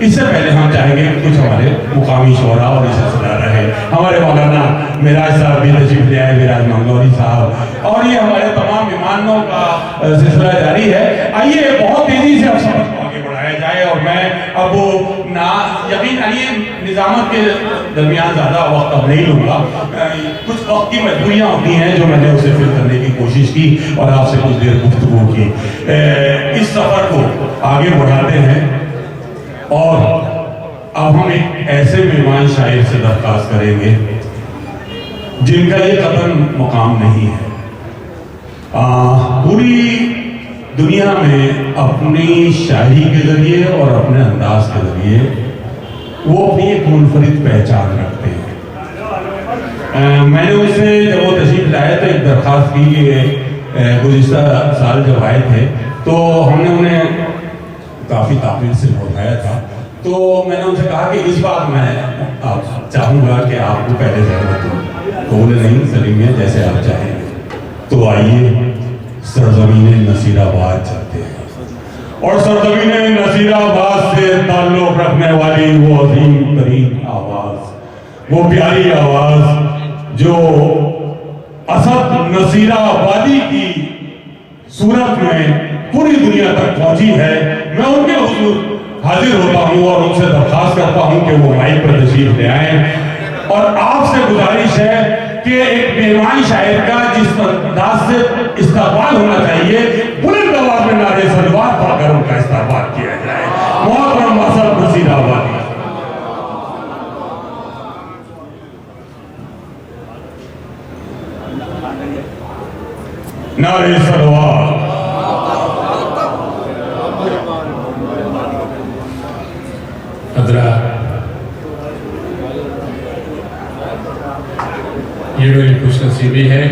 اس سے پہلے ہم چاہیں گے کچھ ہمارے مقامی شعراء اور اسے سنا رہے ہمارے مولانا معراج صاحب بھی تشریف لے آئے، معراج منگلوری صاحب، اور یہ ہمارے تمام مہمانوں کا سلسلہ جاری ہے۔ آئیے بہت تیزی سے اب سبق کو آگے بڑھایا جائے، اور میں اب یقین آئیے نظامت کے درمیان زیادہ وقت اب نہیں لوں گا، کچھ وقت کی مجبوریاں ہوتی ہیں جو میں نے اسے فل کرنے کی کوشش کی اور آپ سے کچھ دیر گفتگو کی۔ اس سفر کو آگے بڑھاتے ہیں اور اب ہم ایک ایسے مہمان شاعر سے درخواست کریں گے جن کا یہ قطعاً مقام نہیں ہے۔ پوری دنیا میں اپنی شاعری کے ذریعے اور اپنے انداز کے ذریعے وہ اپنی ایک منفرد پہچان رکھتے ہیں۔ میں نے ان سے جب وہ تشریف لائے تو ایک درخواست کی کہ گزشتہ سال جب آئے تھے تو ہم نے انہیں کافی تعبیر سے بتایا تھا، تو میں نے ان سے کہا کہ اس بار میں چاہوں گا کہ آپ کو پہلے زحمت دوں، تو انہیں نہیں سلیمیہ جیسے آپ چاہیں گے۔ تو آئیے سرزمین نصیر آباد چلتے ہیں، اور سرزمین نصیر آباد سے تعلق رکھنے والی وہ عظیم ترین آواز، وہ پیاری آواز جو اسد نصیر آبادی کی صورت میں پوری دنیا تک پہنچی ہے، میں ان کے حضور حاضر ہوتا ہوں اور ان سے درخواست کرتا ہوں کہ وہ مائک پر تشریف لے آئیں، اور آپ سے گزارش ہے کہ ایک مہمان شاعر کا جس انداز سے استقبال ہونا چاہیے، بلند آواز میں نعرے صلوات پڑھ کر ان کا استقبال کیا جائے۔ محترم اسد نصیر آبادی۔ نعرے صلوات۔ حضرات، یہ میری خوش نصیبی ہے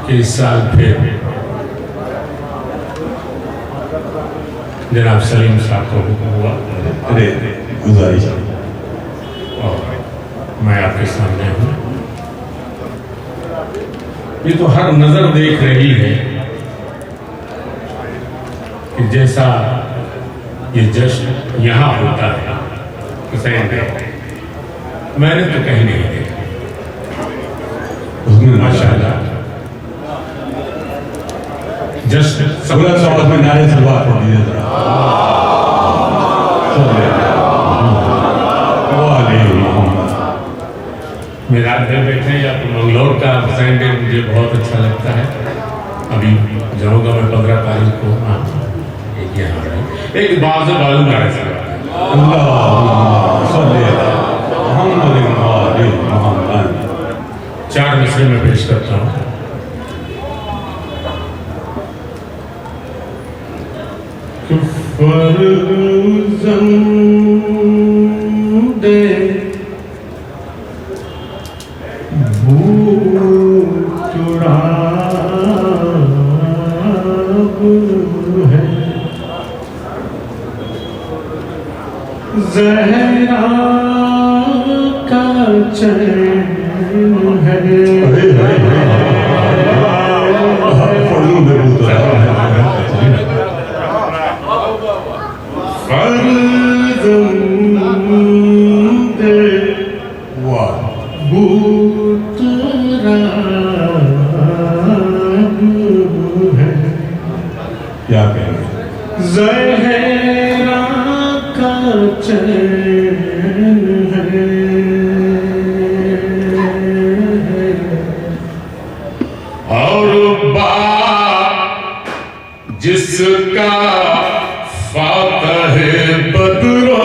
کہ اس سال پھر جناب سلیم صاحب کو حکم ہوا گزارش اور میں آپ کے سامنے ہوں۔ یہ تو ہر نظر دیکھ رہی ہے کہ جیسا یہ جشن یہاں ہوتا ہے حسین میں نے تو کہیں نہیں دیکھا۔ ماشاءاللہ جشن سبلا صحبت میں نعرے صلوات پڑھ دیجیے ذرا۔ میرا گھر بیٹھے یا تو منگلور کا حسین ڈے مجھے بہت اچھا لگتا ہے۔ ابھی جاؤں گا میں 15 تاریخ کو ایک یہاں رہے ایک باز بالوں نعرے صلوات چار مصرے میں پیش کرتا ہوں۔ زہرا کا چین کیا کہیں گے؟ زہرا کا چین ہے اور باپ جس کا فاتح بدرو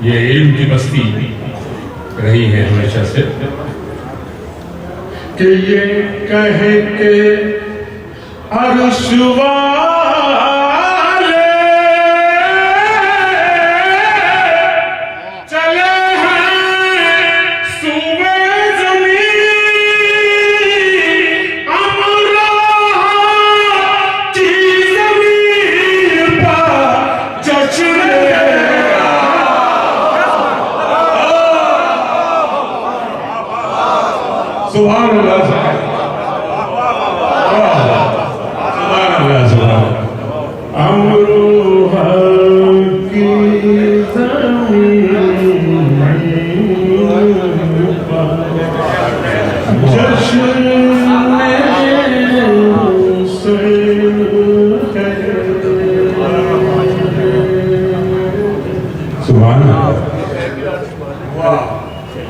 یہ علم کی بستی رہی ہے ہمیشہ سے کہ یہ کہے کہ عرش والے چلے ہیں سوئے زمین امراح کی زمین پر جشن सुभान अल्लाह, सुभान अल्लाह, सुभान अल्लाह। अमरोहा की ज़मीन पर जश्न सुभान अल्लाह।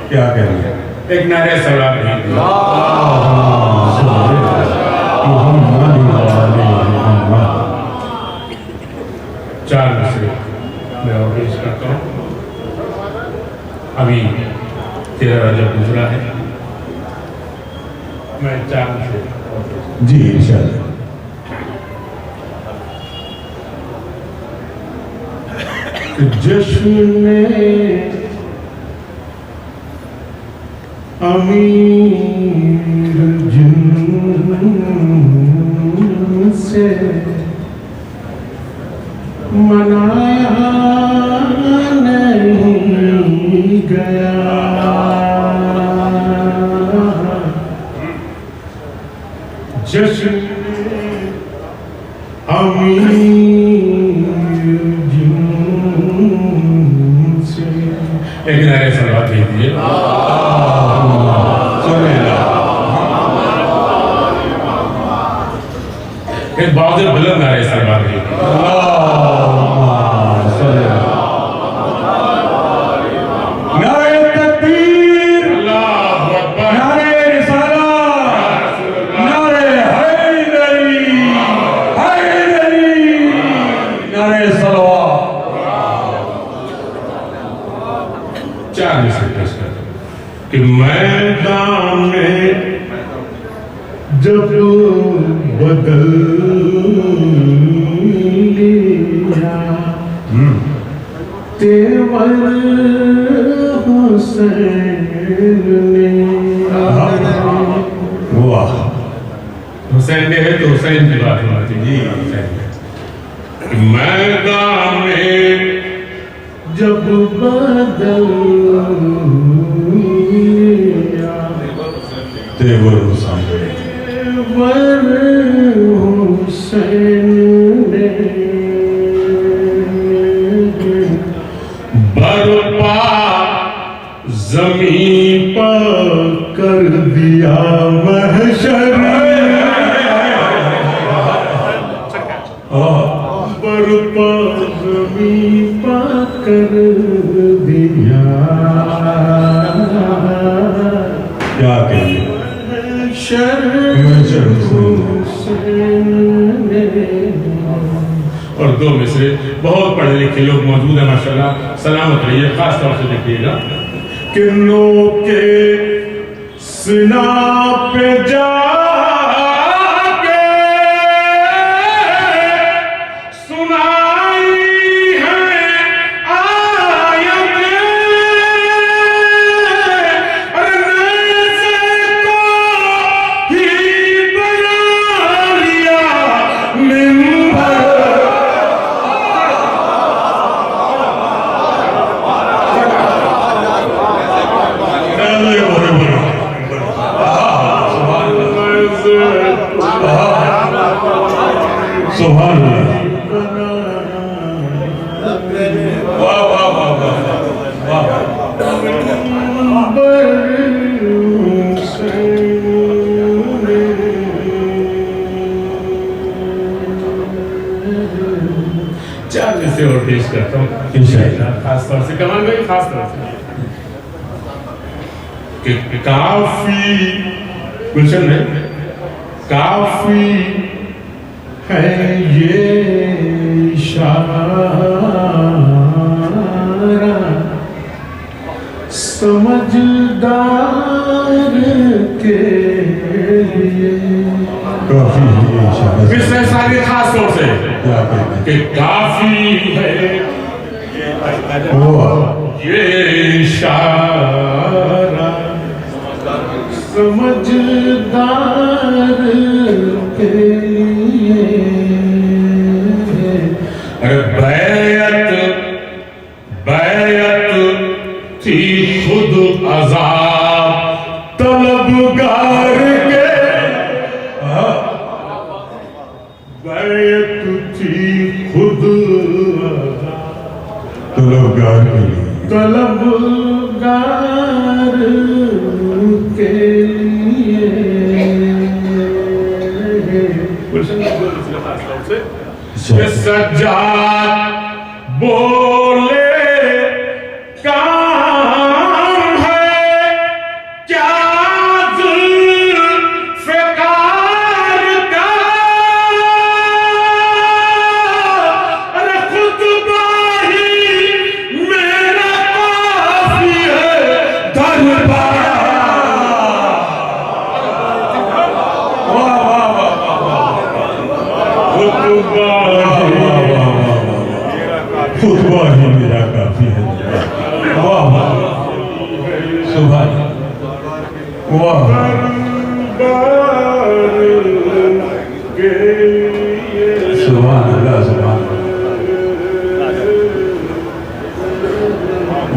क्या कह रहे हैं? एक नारे सलाम है। मोहम्मद मोहम्मद। 4 मिसरे मैं और पेश करता हूँ। अभी 13 रजब गुजरा है, मैं 4 मिसरे और पेश करता जी इंशाअल्लाह। जश्न अमीर जिनसे मनाया नहीं गया, जश्न अमीर जिनसे। एक नारे सलाम भेज दीजिए। एक बहुत ही बुलंद नारे सलाम भेज दीजिए। नारे तकबीर, अल्लाहु अकबर। नारे रिसालत, नारे हैदरी, हैदरी, नारे सलवात। 4 मिसरे पेश करता हूँ कि मैदान में जब बदल लिया तेवर हुसैन ने, वाह, हुसैन ने है तो हुसैन की बात होना चाहिए। जी। हुसैन ने। कि मैदान में जब बदल लिया तेवर हुसैन। तेवर हुसैन ने, बरपा ज़मीं पर कर दिया महशर, बरपा ज़मीं पर कर दिया क्या कहिए? महशर हुसैन ने। और 2 मिसरे बहुत पढ़े लिखे लोग मौजूद हैं माशाल्लाह, सलामत रहिए। खास तौर से देखिएगा किन्नों के सिना पे जाके सुनाई है आयतें, अरे नैज़े को ही बना लिया मिंबर। सुभान अल्लाह। वाह वाह वाह वाह वाह। चार मिसरे और पेश करता हूँ इंशाअल्लाह। खास तौर से कमाल भाई, खास तौर से कि काफी गुलशन में काफी है ये इशारा समझदार के लिए। काफी है ये इशारा। मिसरे सारी खास तौर से क्या कहना कि काफी है वाह। ये इशारा समझदार के लिए। अरे बैत बैत थी खुद अज़ाब तलबगार بیعت تھی خود طلبگار کے لیے طلبگار کے لیے کہ سجاد بولے کام ہے کیا ذوالفقار کا ارے خطبہ ہی میرا کافی ہے دربار خطبہ ہی میرا کافی ہے واہ واہ سبحان واہ سبحان اللہ سبحان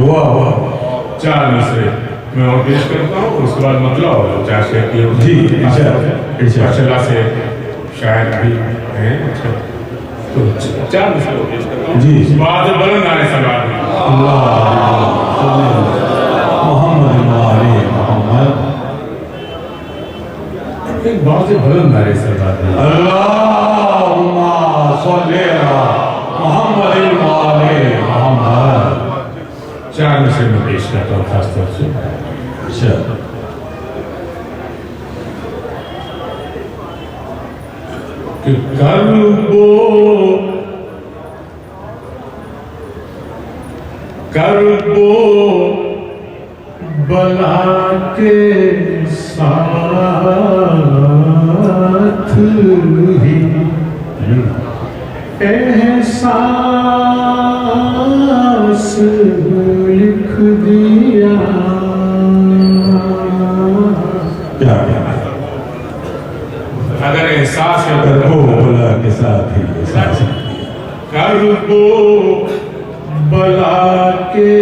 واہ واہ چار مصرے میں اور پیش کرتا ہوں اس کے بعد مطلع ہوگا چار شعر کی جی ارشاد سے شاعر بھی ہیں تو چار مصرے کو پیش کرتا ہوں جی بعد بلند آنے سوال اللہ محمد علی محمد ایک بہت سے بلند آنے سوال اللہم صلی علی محمد علی محمد چار مصرے میں پیش کرتا ہوں خاص طور سے کہ کربو بلا کے ساتھ ہی احساس لکھ دیا کیا اگر احساس ہے کربو بلا کے ساتھ ہی احساس کربو بلا کے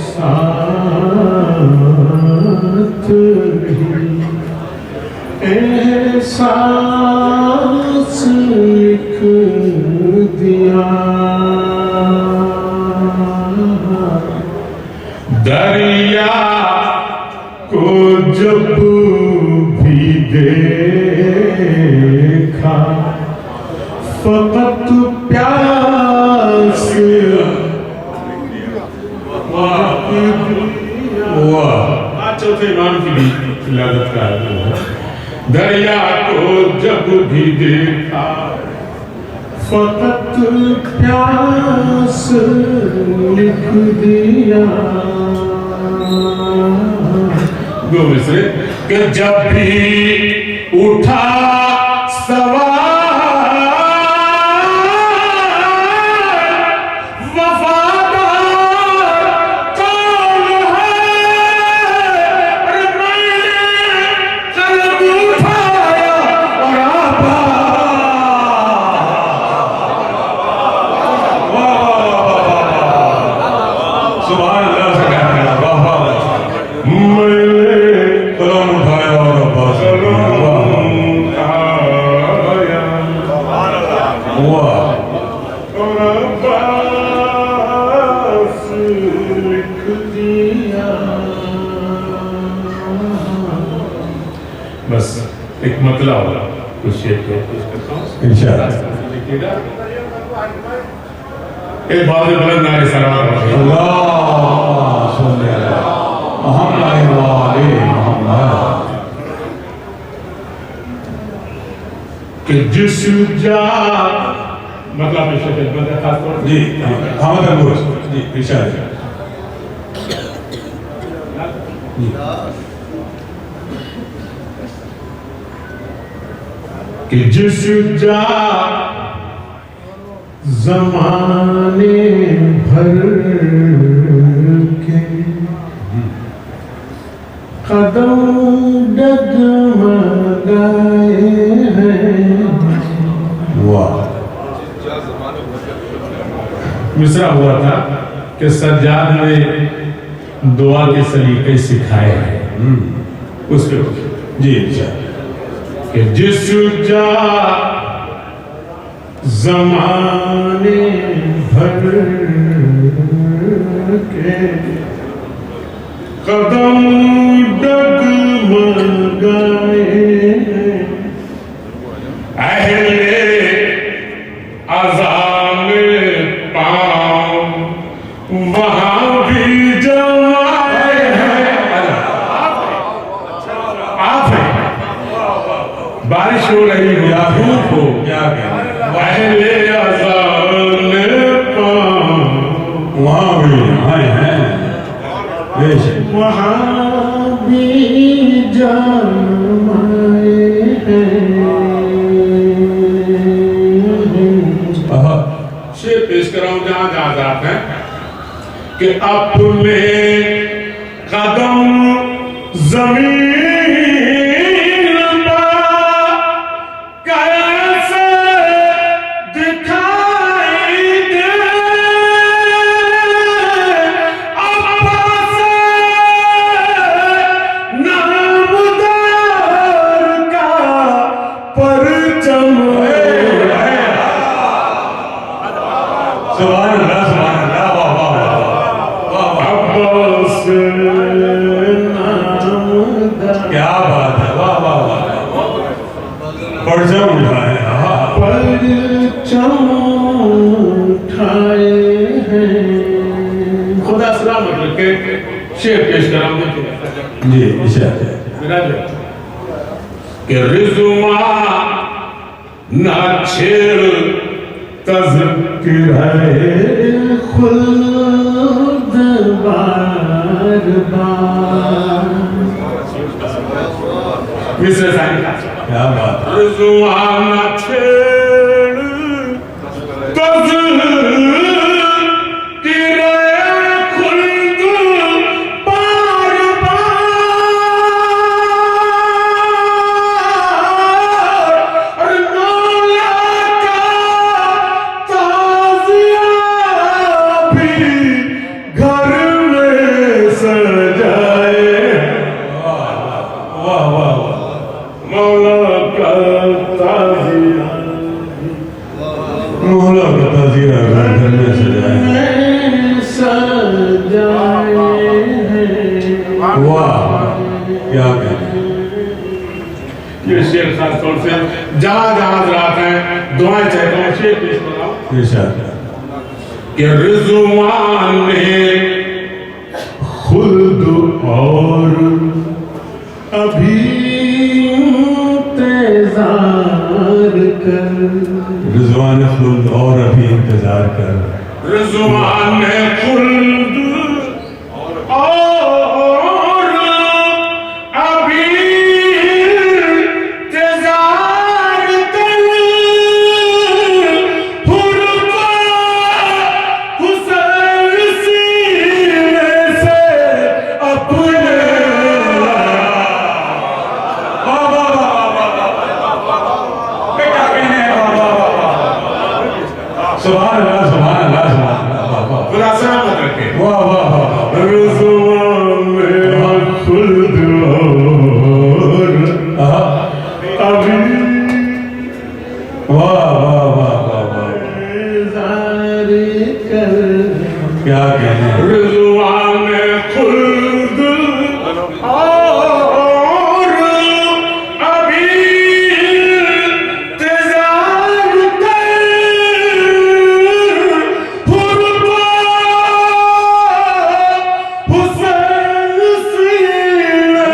ساتھ ہی احساس لکھ دیا دریا کو جب بھی دیکھا فقط پیاس چوتھے امام کی بھی لازت کا ہے دریا کو جب بھی دیکھا فقط پیاس لکھ دیا دو مصرے کہ جب بھی اٹھا سوال بس ایک مطلع ہوگا کچھ شعر کو پیش کرتا ہوں انشاءاللہ ایک بات بلند نعرے سلام اللہ صلی علی محمد علی محمد کہ جس جا مطلب پیش کرتا ہے خاص طور جی حامد انگوش جی ارشاد کہ جس جا زمانے بھر کے قدم ڈگمگائے ہیں واہ مصرع ہوا تھا کہ سجاد نے دعا کے سلیقے سکھائے ہیں اس پہ جی ارشاد کہ جس جا زمانے بھر کے قدم ڈگمگائے اہل عذاب پاؤں وہاں بھی جمائے ہیں. آپ ہیں بارش ہو رہی ہو یا دھوپ ہو کیا کہنا اہل عذاب پاؤں وہاں بھی آئے ہیں بے شک. وہاں بھی جمائے ہیں. شعر پیش کر رہا ہوں جہاں جہاں آپ ہیں کہ اپنے قدم زمین پر کیسے دکھائی دے عباس نامدار کا پرچم سبحان اللہ سبحان اللہ واہ واہ واہ واہ عباس نامدار کیا بات ہے واہ واہ واہ پرچم اٹھائے پرچم اٹھائے ہیں. خدا سلامت رکھے. شعر پیش کر رہا ہوں جی اشارہ کہ رضوان نہ چھیڑ تذکرہ خلد بار بار. مصر ثانی کیا بات ہے رضوان نہ چھیڑ تذکرہ خلد بار بار مولا کا تعزیہ بھی گھر میں سجائے واہ واہ واہ مولا کا تعزیہ مولا کا تعزیہ گھر میں سجائے سجائے ہیں. واہ کیا کہنا یہ شعر خاص طور سے جہاں جہاں حضرات ہیں دعائیں چاہتا ہوں. شعر پیش کر رہا ہوں اشارہ کہ رضوان نے خلد اور ابھی انتظار کر. رضوان خلد اور ابھی انتظار کر رضوان نے خلد اور ابھی انتظار کر حر کو حسین سینے سے اپنے سبحان اللہ سبحان اللہ سبحان اللہ واہ واہ خدا سلامت رکھے. واہ واہ واہ رضوان میں خلد اور ابھی واہ واہ واہ واہ واہ انتظار کر. کیا کہنے رضوان نے خلد اور ابھی انتظار کر حر کو حسین سینے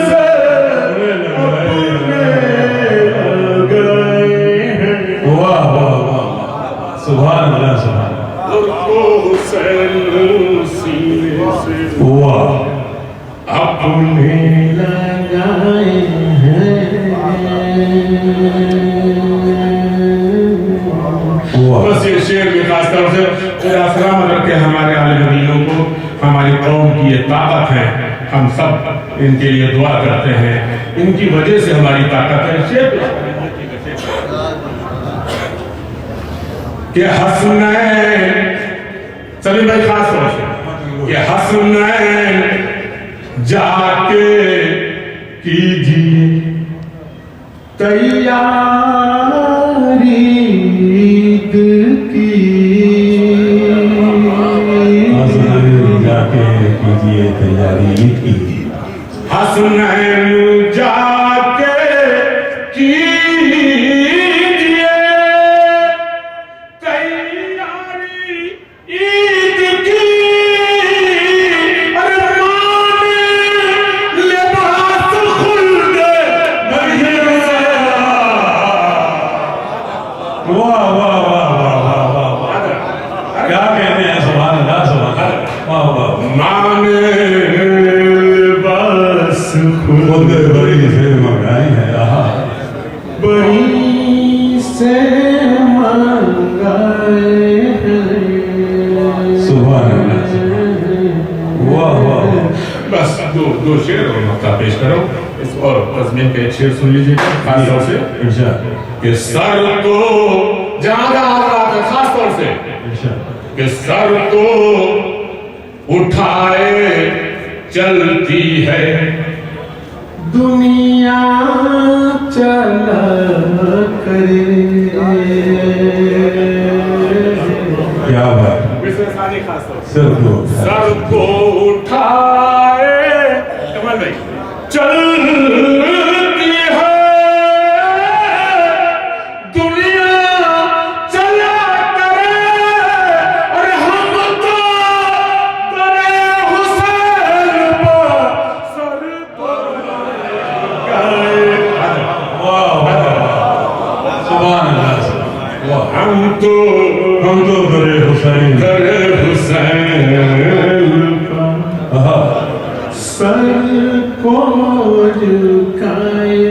سے اپنے گئے ہیں. واہ واہ واہ سبحان اللہ سبحان اللہ حسین سینے سے واہ اپنے لگائے ہیں. واہ بس یہ شعر بھی خاص طور سے خدا سلامت رکھے ہمارے عالم دینوں کو. ہماری قوم کی یہ طاقت ہے. ہم سب ان کے لیے دعا کرتے ہیں. ان کی وجہ سے ہماری طاقت ہے. شعر کہ حسنین سلیم بھائی خاص طور سے کہ حسنین جا کے کیجیے تیاری की जा के कीजिए तैयारी ईद की। हसनैन जाके कीजिए तैयारी ईद की। अरमान लिबास खुल्द नहीं है। वाह वाह वाह वाह वाह वाह, क्या कहते हैं, सुभान अल्लाह सुभान अल्लाह, वाह वाह। माने बस खुद बड़ी से मंगाई है, आहा बड़ी से मंगाए हैं। सुभान अल्लाह, वाह वाह। बस दो शेर और मक्ता पेश करो इस, और तस्मीन का एक शेर सुन लीजिएगा खास तौर से इरशाद कि सर को ज्यादा आजाद है, खास तौर से इरशाद। कि सर को उठाए चलती है दुनिया चला करे। क्या बात, सर को सर को उठाए कमल भाई चलती है दुनिया चला करे। और हम तो करे हुसैन पर सर पर गाए। वाह वाह, सुभान अल्लाह सुभान, वाह। हम तो करे हुसैन, करे हुसैन पर आहा सर को झुकाए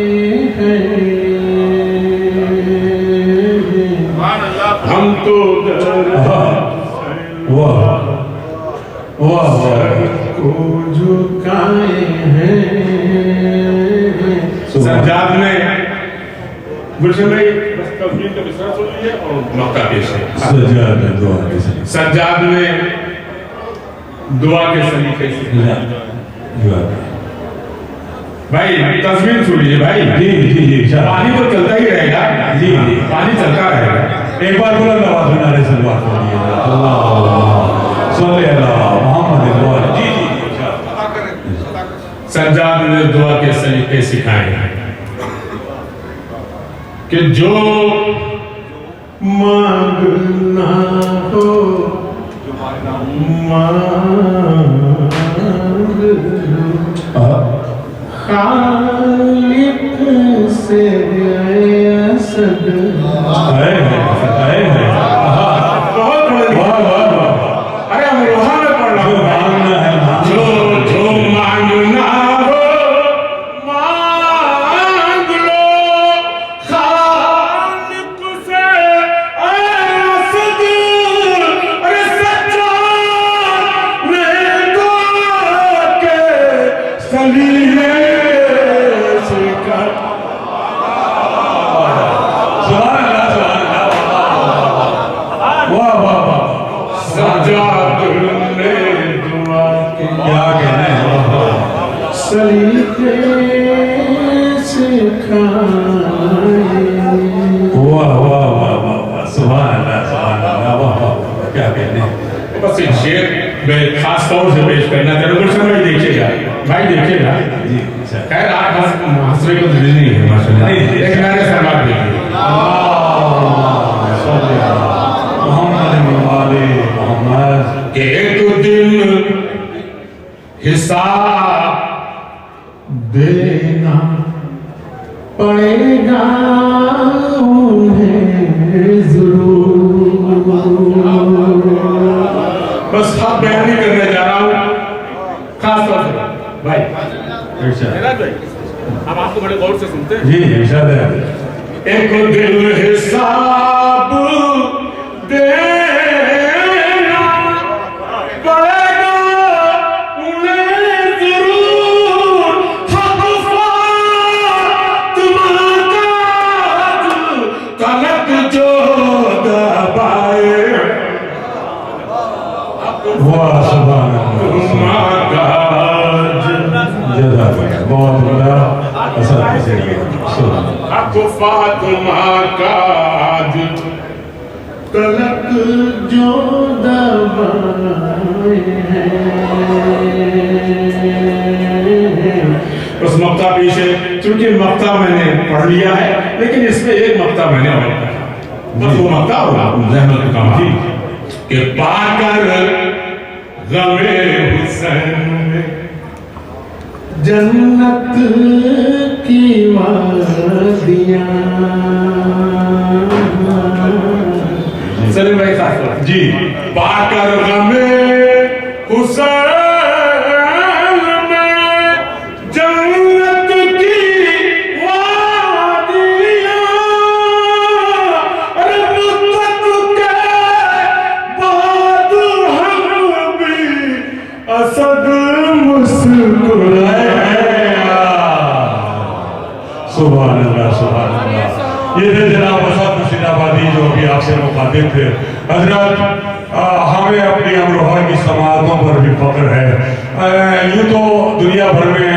हैं। हम तो आहा, वाह वाह वाह, को झुकाए हैं। सज्जाद ने गुलशन भाई बस तस्वीर का विस्तार सुन लीजिए और मक्ता पेश है। सज्जाद ने दुआ की सही। सज्जाद ने दुआ के सलीके से भाई तस्वीर सुन लीजिए भाई। जी जी जी, इरशाद। पानी तो चलता ही रहेगा, जी जी, पानी चलता रहेगा। एक बार बुलंद आवाज में नारे सलवात पढ़िए, अल्लाह सल्ले अला मोहम्मद व आले। जी जी जी, इरशाद। सज्जाद ने दुआ के सलीके सिखाए हैं कि जो मांगना हो मांग लो, आहा, खालिक से असद। आए हैं, आहा, बहुत बड़ी वाह वाह वाह। अरे हम वहां में पढ़ रहा जो हूँ मांगना है मांग जो जो मांगना हो मांग लो खालिक से असद। अरे सच्चा ने दुआ के सलीके सिखाए। सुभान अल्लाह सुभान अल्लाह, वाह वाह वाह। सज्जाद ने दुआ के क्या कहना है, वाह वाह। सलीके सिखाए। वाह वाह वाह वाह वाह, सुभान अल्लाह, वाह वाह, क्या कहने हैं। बस एक शेर मैं खास तौर से पेश करना चाह रहा हूँ। गुलशन भाई देखिएगा, भाई देखिएगा। जी अच्छा। खैर आप हंसने को तो दिल नहीं है माशाल्लाह, नहीं, नहीं। लेकिन मैंने समाज देखिए मोहम्मद वाले मोहम्मद कि एक दिन हिसाब देना पड़ेगा उन्हें जरूर। बस आप बयान नहीं करने जा रहा हूँ खास तौर से भाई। इरशाद। अब आपको बड़े गौर से सुनते हैं। जी इरशाद है। एक दिन हिसाब देना पड़ेगा उन्हें जरूर। हक फातिमा का तलक जो दबाए वाह सुभान अल्लाह, जज़ाकल्लाह, बहुत बड़ा असर पसंद। हक फातिमा का तलक जो दबाए हैं। उस मक्ता पीछे, चूंकि मक्ता मैंने पढ़ लिया है, लेकिन इसमें एक मक्ता मैंने और पढ़ा, बस वो मक्ता होगा जहमत कमाल के पाकर गमे हुसैन जन्नत की वादियाँ। सलीम भाई साहब जी पाकर गमे हुसैन में जन्नत की वादियाँ, अरे मुद्दत के बाद हम भी असद मुस्कुराए। सुभान अल्लाह, सुभान अल्लाह। ये थे जनाब असद मुर्शिदाबादी जो अभी आपसे मुखातिब थे। हजरत हमें अपनी अमरोहा की समातों पर भी फख्र है। यूँ तो दुनिया भर में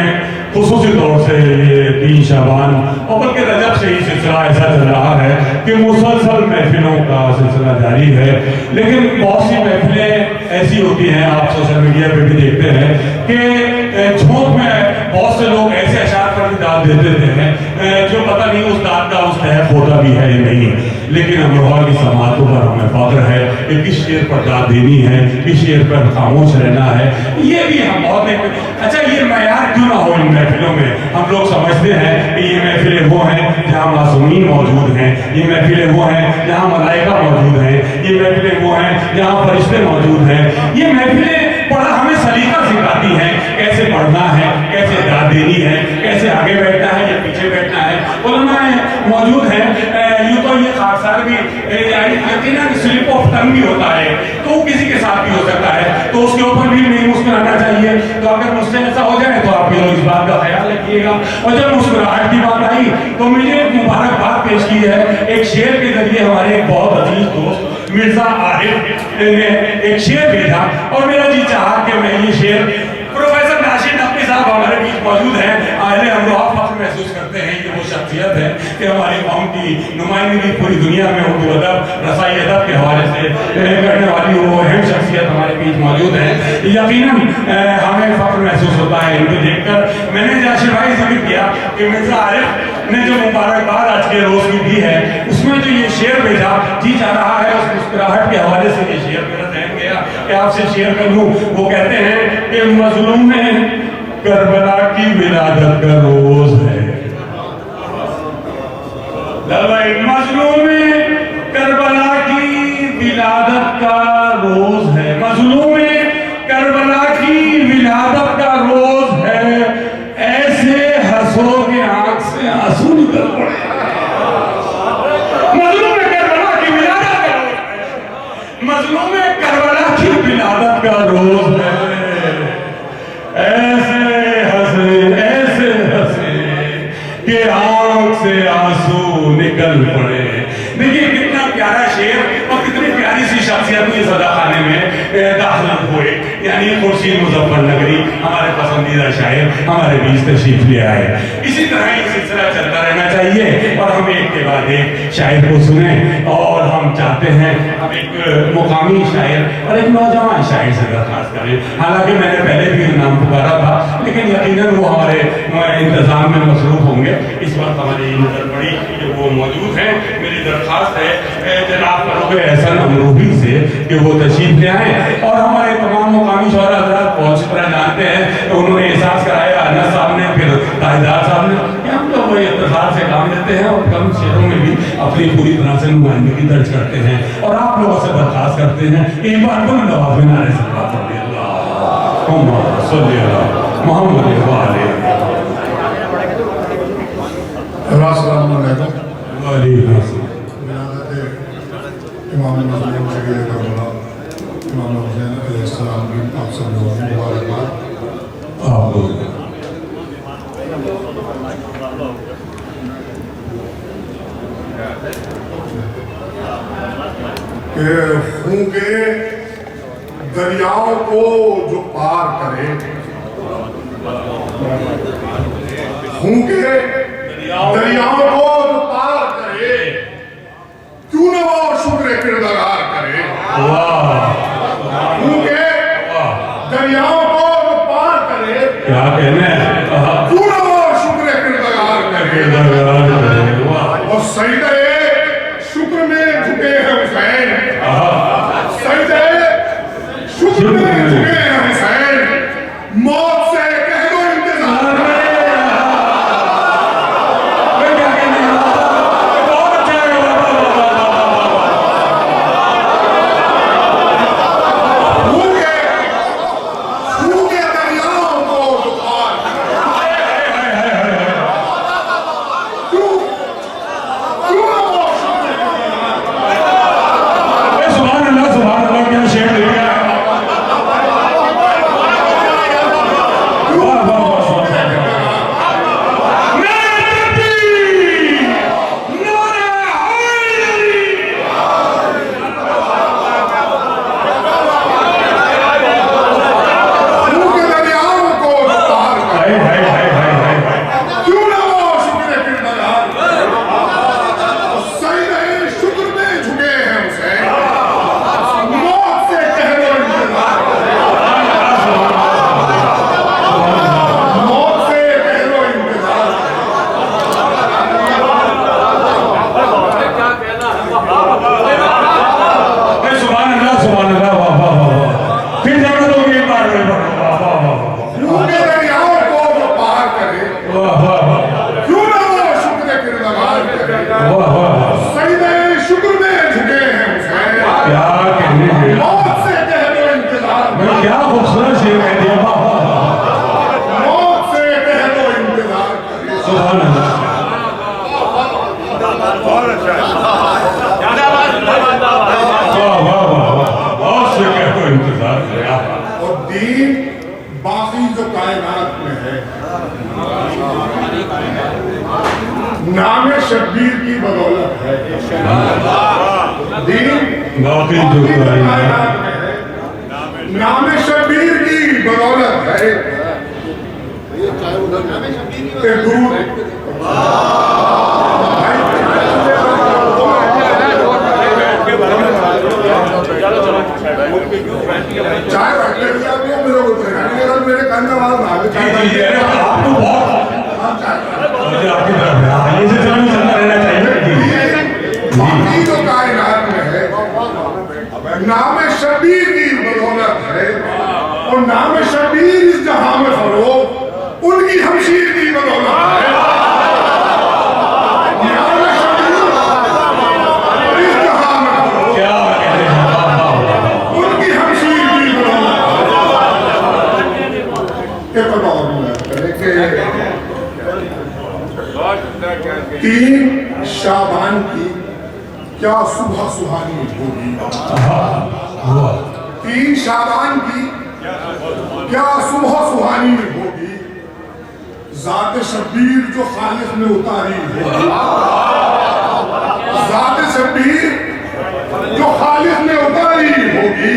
खुसूसी तौर से ये 3 शाबान और बल्कि रजब से ही सिलसिला ऐसा चल रहा है कि मुसलसल महफिलों का सिलसिला जारी है। लेकिन बहुत सी महफिलें ऐसी होती हैं, आप सोशल मीडिया पे भी देखते हैं कि झोंक में बहुत से लोग ऐसे अशार पर भी दाद देते हैं जो पता नहीं उस दाद का उस तहत होता भी है या नहीं। लेकिन अमरोहा की समातों पर हमें फख्र है कि किस शेर पर दाद देनी है, किस शेर पर खामोश रहना है, ये भी हम बहुत अच्छा ये मयार क्यों ना हो इन महफिलों में। हम लोग समझते हैं कि ये महफिलें वो हैं जहाँ मासूमीन मौजूद हैं, ये महफिलें वो हैं जहाँ मलाइका मौजूद हैं, ये महफिलें वो हैं जहाँ फरिश्ते मौजूद हैं। ये महफिलें बड़ा हमें सलीका सिखाती हैं, कैसे पढ़ना है, कैसे दाद देनी है, कैसे आगे बैठना है या पीछे बैठना है। उलमा मौजूद हैं। यूँ तो ये खाकसार भी यकीनन स्लिप ऑफ टंग भी होता है, तो किसी के साथ भी हो सकता है, तो उसके ऊपर भी नहीं मुस्कुराना चाहिए। तो अगर मुझसे ऐसा हो जाए तो आप लोग इस बात का ख्याल रखिएगा। और जब मुस्कुराहट की बात आई तो मुझे एक मुबारकबाद पेश की है एक शेर के जरिए। हमारे एक बहुत अजीज दोस्त मिर्जा आरिफ ने एक शेर भेजा और मेरा जी चाहा कि मैं ये शेर, प्रोफेसर नाशिद नकवी साहब हमारे बीच मौजूद हैं, आए हम लोग फख्र महसूस करते हैं कि वो शख्सियत है कि हमारी कौम की नुमाइंदगी पूरी दुनिया में उर्दू अदब, रसाई अदब के हवाले से करने वाली वो अहम शख्सियत हमारे बीच मौजूद है। यकीनन हमें फख्र महसूस होता है इनको देखकर। मैंने जाशिर भाई जिक्र किया कि मिर्जा आरिफ ने जो मुबारकबाद आज के रोज की दी है उसमें जो ये शेर भेजा, जी चाह रहा है उस मुस्कुराहट के हवाले से ये शेर मेरा ध्यान गया कि आपसे शेयर कर लूं। वो कहते हैं कि मजलूम में करबला की विलादत का रोज है, मजलूम में करबला की विलादत का रोज है, मजलूम में करबला की विलादत का रोज है। ऐसे हंसो के आंख से आंसू निकल पड़े। मजलूम में करबला की विलादत का रोज है, मजलूम में करबला की विलादत का रोज है। ऐसे हंसे कि आंख से आंसू निकल पड़े। देखिए कितना प्यारा शेर और कितनी प्यारी सी शख्सियत ये सदा खाने में दाखिल हुए। यानी खुर्शीद मुजफ्फर नगरी हमारे पसंदीदा शायर हमारे बीच तशरीफ ले आए। इसी तरह ये सिलसिला चलता रहना चाहिए और हम एक के बाद एक शायर को सुने। और हम चाहते हैं हम एक मुकामी शायर और एक नौजवान शायर से दरखास्त करें। हालांकि मैंने पहले भी नाम पुकारा था लेकिन यकीनन वो हमारे इंतजाम में मसरूफ होंगे। इस वक्त हमारी नजर पड़ी कि वो मौजूद हैं। मेरी दरखास्त है जनाब फरूख एहसन अमरूही से कि वो तशरीफ ले आए और हमारे तमाम मुकामी शोरा हज़रात बहुत तरह जानते हैं तो उन्होंने एहसास कराया अनस साहब ने, फिर ताहिदार साहब ने कि हम तो वही इत्तेफाक से काम लेते हैं और कम शेरों में भी अपनी पूरी तरह से नुमाइंदगी दर्ज करते हैं। और आप लोगों से दरखास्त करते हैं एक बार बुलंद आवाज़ में नारे से बात कर मोहम्मद इमाम मज़लूम शहीद करबला इमाम हुसैन अलैहिस्सलाम की आप सब लोगों को मुबारकबाद। कि खूंगे दरियाओं को जो पार करे, खूंगे दरियाओं को जो पार करे, क्यों न वो शुक्र किरदार करे, वाह भूखे दरियाओं को वो पार करे, क्या कहने क्यों ना वो शुक्र किरदार करे। और सजदे शुक्र में झुके हैं हुसैन, सजदे शुक्र में झुके हैं हुसैन, मौत से कह दो इंतजार। भूखे दरियाओं को वो पार करे, क्यों क्यों ना वो शुक्र सुभान अल्लाह क्या शेर लिख गया। वाह वाह वाह भूखे दरियाओं को वो पार करे, हाय हाय हाय हाय हाय क्यों ना वो शुक्र किरदार। सजदे शुक्र में झुके हैं हुसैन, मौत से कह दो इंतजार। मौत से कह दो इंतजार। सुभान अल्लाह वाह वाह वाह वाह फिर जाना तो एक बार वाह वाह वाह भूखे दरियाओं को वो पार करे, वाह वाह वाह क्यों ना वो शुक्र किरदार करे। वाह वाह सजदे शुक्र में झुके हैं हुसैन, क्या कहने हैं। मौत से कह दो इंतजार। क्या खूबसूरत शेर कह दिया। वाह वाह वाह मौत से कह दो इंतजार। सुभान अल्लाह वाह वाह वाह वाह और से क्या को इंतजार किया। और दीन बाकी जो कायनात में है, नाम शब्बीर की बदौलत है। दीन बाकी जो बाकी जो कायनात कायनात में है, नाम शब्बीर की बदौलत है। ये दूर चाय रखते हुए आप लोग मेरे को मेरे कान में आवाज ना आवे। चाय जी, अरे आपको बहुत हाँ, चाय मुझे आपकी तरफ है। हाँ, ये से चलता रहना चाहिए। जी बाकी जो कायनात में है, नाम शबीर की बदौलत है। और नाम शबीर इस जहां में फरोग उनकी हमशीर की बदौलत है। नाम शबीर इस जहां में फरोग क्या कहते हैं। वाह वाह वाह उनकी हमशीर की बदौलत है। एक और करें कि 3 शाबान की क्या सुबह सुहानी होगी। 3 शाबान की क्या सुबह सुहानी होगी। ज़ात शब्बीर जो खालिक ने उतारी होगी। ज़ात शब्बीर जो खालिक ने उतारी होगी।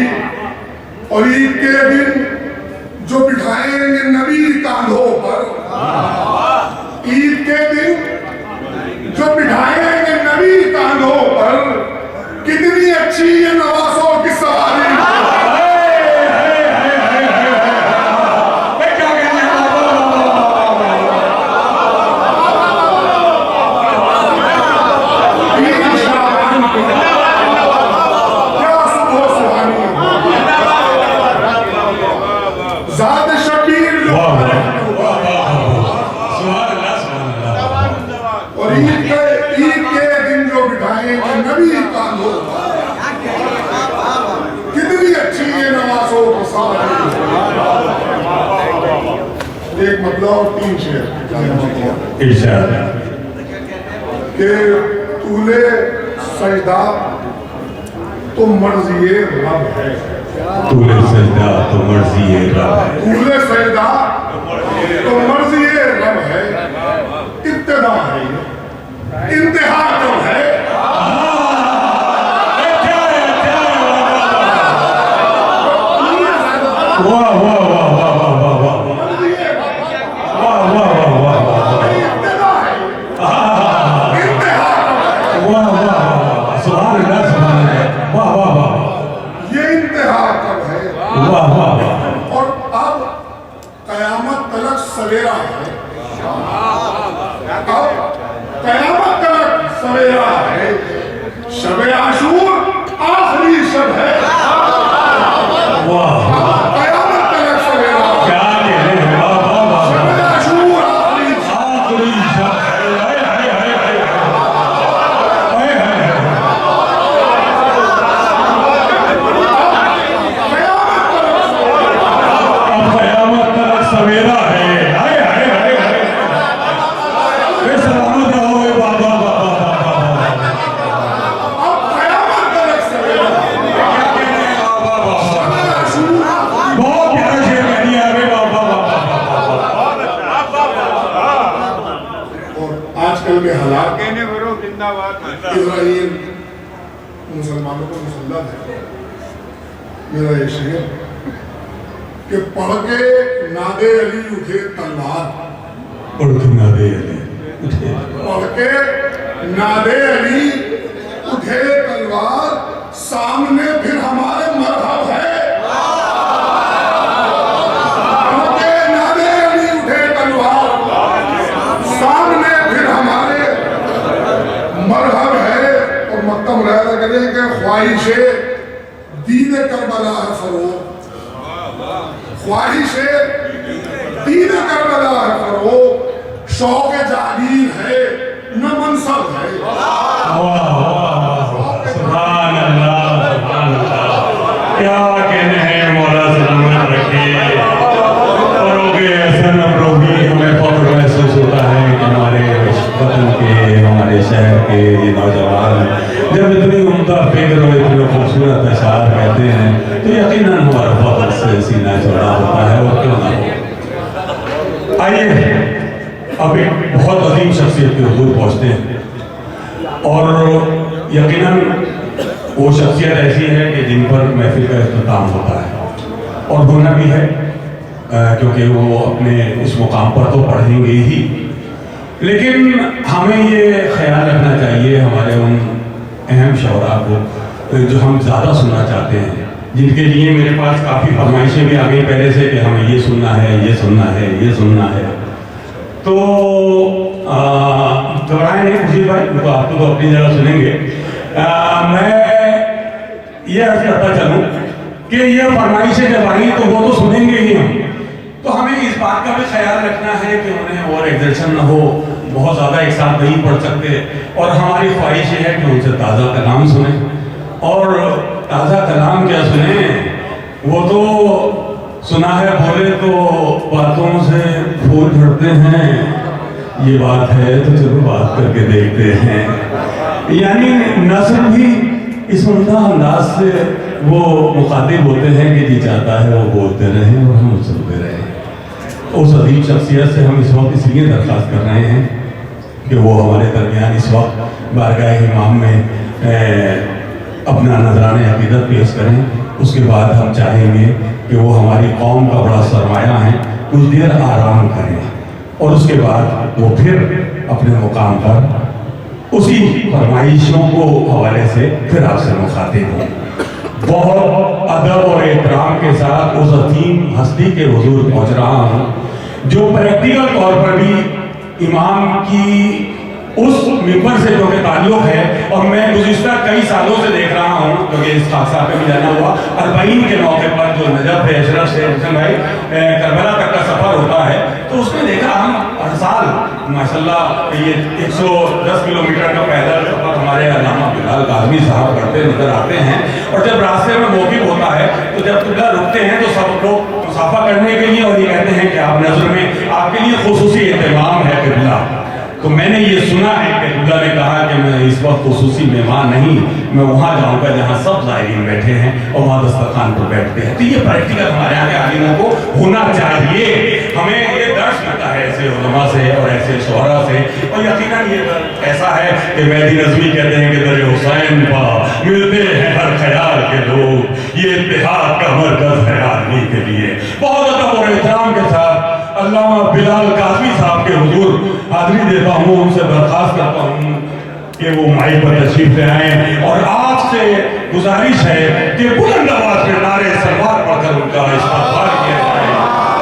और ईद के दिन जो बिठाएंगे नबी कांधों पर, ईद के दिन जो बिठाएंगे नबी कांधों पर, कितनी अच्छी ये नवासों की सवारी। ज़ात शबीर जो और ईद के दिन जो बिठाएंगे नबी कांधों पर, कितनी अच्छी ये नवासों की सवारी। एक मतलब और 3 शेर इरशाद कि तूले सजदा तो मर्जी रब है। तूले सजदा तो मर्जी ये रब है। तूले सजदा तो मर्जी रब है। इब्तिदा है ये, इंतहा तो है। वाह वाह वाह वाह वाह वाह वाह वाह वाह वाह वाह इब्तिदा है ये, इंतहा तो है। वाह वाह वाह सुभान अल्लाह सुभान अल्लाह। आशूर आखिरी शब है, वाह कयामत तक सवेरा। क्या कह रहे हैं, वाह वाह वाह शब आशूर आखिरी शब। आखिरी शब है। हाय हाय हाय हाय हाय हाय हाय। अब कयामत तक सवेरा है। हाय हाय हाय हाय। ए सलामत रहो ए बाबा बाबा बाबा। अब कयामत तक सवेरा। क्या कह रहे हैं बाबा बाबा। शब आशूर बहुत प्यारा शेर कह दिया है बाबा बाबा। और आजकल के हालात कहने भरो जिंदाबाद इजराइल मुसलमानों को मुसल्लत है। मेरा ये शेर कि पढ़ के नादे अली उठे तलवार, उठना दे अली उठे। पढ़ के नादे अली उठे तलवार, सामने फिर हमारे मरहब है। पढ़ के नादे अली उठे तलवार, सामने फिर हमारे मरहब है। और मक्का मुलाहिजा करें कि ख्वाहिशे दीन करबला है फरोग, ख्वाहिशे दीन करबला है फरोग, शौक जागीर है न मनसब है। वाह वाह सुभान अल्लाह सुभान अल्लाह। क्या कहने हैं मौला सलामत रखे। फरोगे हसन अमरोगी हमें फख्र महसूस होता है कि हमारे वतन के हमारे शहर के ये नौजवान जब इतनी उम्दा फिक्र और इतने खूबसूरत अशार कहते हैं तो यकीनन हमारा फख्र से सीना चौड़ा होता है, और क्यों ना हो। आइए अब एक बहुत अजीम शख्सियत के हुजूर पहुँचते हैं, और यकीनन वो शख्सियत ऐसी है कि जिन पर महफिल का इख्तिताम होता है, और होना भी है क्योंकि वो अपने उस मुकाम पर तो पढ़ेंगे ही, लेकिन हमें ये ख्याल रखना चाहिए हमारे उन अहम शौरा को जो हम ज़्यादा सुनना चाहते हैं, जिनके लिए मेरे पास काफ़ी फरमाइशें भी आ गई पहले से कि हमें ये सुनना है ये सुनना है ये सुनना है। तो घबराए नहीं खुशी भाई, तो आपको तो अपनी जगह सुनेंगे। मैं ये अर्ज करता चलूँ कि ये फरमाइशें जब आई तो वो तो सुनेंगे ही हम, तो हमें इस बात का भी ख्याल रखना है कि उन्हें और एग्जर्शन न हो, बहुत ज़्यादा एक साथ नहीं पढ़ सकते, और हमारी ख्वाहिश ये है कि उनसे ताज़ा कलाम सुने। और ताज़ा कलाम क्या सुने, वो तो सुना है बोले तो बातों से फूल झड़ते हैं, ये बात है तो चलो बात करके देखते हैं। यानी नस्र भी इस उम्दा अंदाज से वो मुखातिब होते हैं कि जी चाहता है वो बोलते रहें और हम सुनते रहें। उस अजीम शख्सियत से हम इस वक्त इसलिए दरख्वास्त कर रहे हैं कि वो हमारे दरमियान इस वक्त बारगाह इमाम में अपना नजराने अकीदत पेश करें। उसके बाद हम चाहेंगे कि वो हमारी कौम का बड़ा सरमाया है, कुछ देर आराम करें, और उसके बाद वो फिर अपने मुकाम पर उसी फरमाइशों को हवाले से फिर आपसे मुखातिब हों। बहुत अदब और एहतराम के साथ उस अजीम हस्ती के हुजूर पहुँच रहा हूँ जो प्रैक्टिकल तौर पर भी इमाम की उस मिंबर से जो कि ताल्लुक है, और मैं गुज़िश्ता कई सालों से देख रहा हूँ क्योंकि इस खासा पे भी जाना हुआ, अरबईन के मौके पर जो नजफ है अशरफ से हुसैन भाई करबला तक का सफ़र होता है, तो उसमें देखा हम हर साल माशाल्लाह ये 110 किलोमीटर का पैदल सफ़र हमारे अल्लामा बिलाल काज़मी साहब करते नजर आते हैं। और जब रास्ते में मौक़िफ़ होता है तो जब किबला रुकते हैं तो सब लोग मुसाफा करने के लिए और ये कहते हैं कि आप नज़र में आपके लिए खुसूसी एहतमाम है किबला। तो मैंने ये सुना है कि किबला ने कहा कि मैं इस वक्त खुसूसी मेहमान नहीं, मैं वहाँ जाऊँगा जहाँ सब ज़ायरीन बैठे हैं और वहाँ दस्तरखान पर बैठते हैं। तो ये प्रैक्टिकल हमारे यहाँ के आलिमों को होना चाहिए। हमें ये दर्श मिलता है ऐसे उलमा से और ऐसे शोहरा से, और यकीनन ये ऐसा है कि मेहदी नज़मी कहते हैं कि दर हुसैन पा मिलते हैं हर ख्याल के लोग, ये इत्तेहाद का मरकज़ है आदमी के लिए। बहुत अदब और एहतराम के साथ अल्लामा बिलाल काज़मी साहब के हुजूर हाज़िरी देता हूँ, उनसे दरख्वास्त करता हूँ कि वो माइक पर तशरीफ ले आए, और आपसे गुजारिश है कि बुलंद आवाज़ में नारे सरवार पढ़कर उनका इस्तक़बाल किया जाए।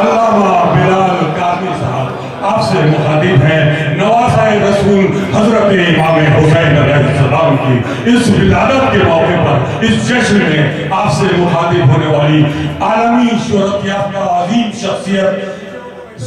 अल्लामा बिलाल काज़मी साहब आपसे मुखातिब हैं, नवासा रसूल हज़रत इमाम हुसैन अलैहिस्सलाम السلام کی اس ولادت کے موقع پر اس جشن میں آپ سے مخاطب ہونے والی عالمی شہرت یافتہ عظیم شخصیت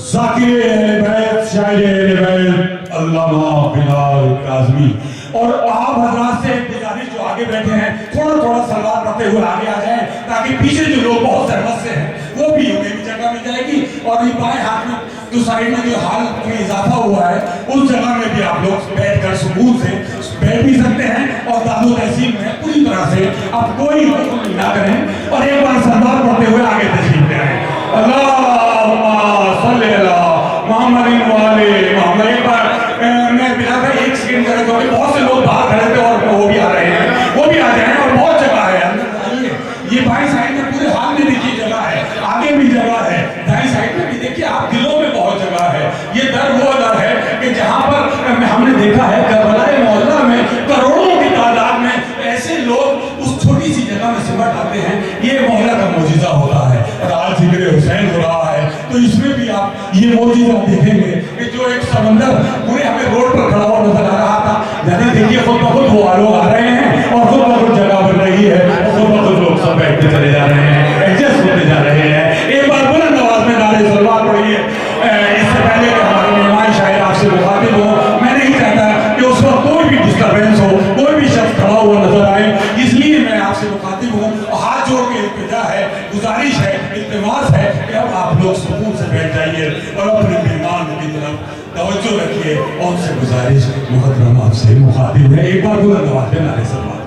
ذاکر اہل بیت شاعر اہل بیت علامہ بلال کاظمی اور آپ حضرات سے گزارش جو آگے بیٹھے ہیں تھوڑا تھوڑا سلوات پڑھتے ہوئے آگے آ جائیں تاکہ پیچھے جو لوگ بہت زحمت سے ہیں وہ بھی انہیں بھی جگہ مل جائے گی اور یہ بائیں ہاتھ میں جو سائڈ میں جو حال میں اضافہ ہوا ہے اس جگہ میں بھی آپ لوگ بیٹھ کر سکون سے بیٹھ بھی سکتے ہیں اور داد و تہذیب میں پوری طرح سے آپ کوئی نہ کریں اور ایک بار سلوات پڑھتے ہوئے آگے تشریف لے آئیں اللہم صلی اللہ محمد والے محمد ایک بار میں بلا کر ایک سیکنڈ کرے تو بہت سے لوگ باہر کھڑے تھے اور وہ بھی آ رہے ہیں وہ بھی آ جائیں اور بہت جگہ ہے آئیے یہ بائیں سائڈ میں پورے حال میں دیکھیے جگہ ہے آگے بھی جگہ ہے دائیں سائڈ میں بھی دیکھیے آپ دلوں میں بہت جگہ ہے یہ در وہ در ہے کہ جہاں پر ہم نے دیکھا ہے کربلا معظمہ میں کروڑوں کی تعداد میں ایسے لوگ اس چھوٹی سی جگہ میں سمٹ آتے ہیں یہ مولا کا معجزہ ہوتا ہے اور آج ذکر حسین ہو رہا ہے تو اس میں بھی آپ یہ معجزہ دیکھیں گے کہ جو ایک سمندر پورے ہمیں روڈ پر کھڑا ہوا نظر آ رہا تھا جیسے دیکھیے خود بخود وہ لوگ آ رہے ہیں اور خود بخود جگہ بن رہی ہے خود بخود لوگ سب بیٹھتے چلے جا رہے ہیں ایڈجسٹ ہوتے جا رہے ہیں ایک بار بلند آواز میں نعرے سلوات پڑھیے اس سے پہلے کہ ہمارے مہمان شاعر آپ سے مخاطب ہو میں نہیں چاہتا کہ اس وقت کوئی بھی ڈسٹربینس ہو کوئی بھی شخص کھڑا ہوا نظر آئے اس لیے میں آپ سے مخاطب ہوں ہاتھ جوڑ کے التجا ہے گزارش ہے التماس ہے کہ اب آپ لوگ سکون سے بیٹھ جائیے اور اپنے مہمان کی طرف توجہ رکھیے اور سے گزارش محترم آپ سے مخاطب ہے ایک بار بلند آواز میں نعرے سلوات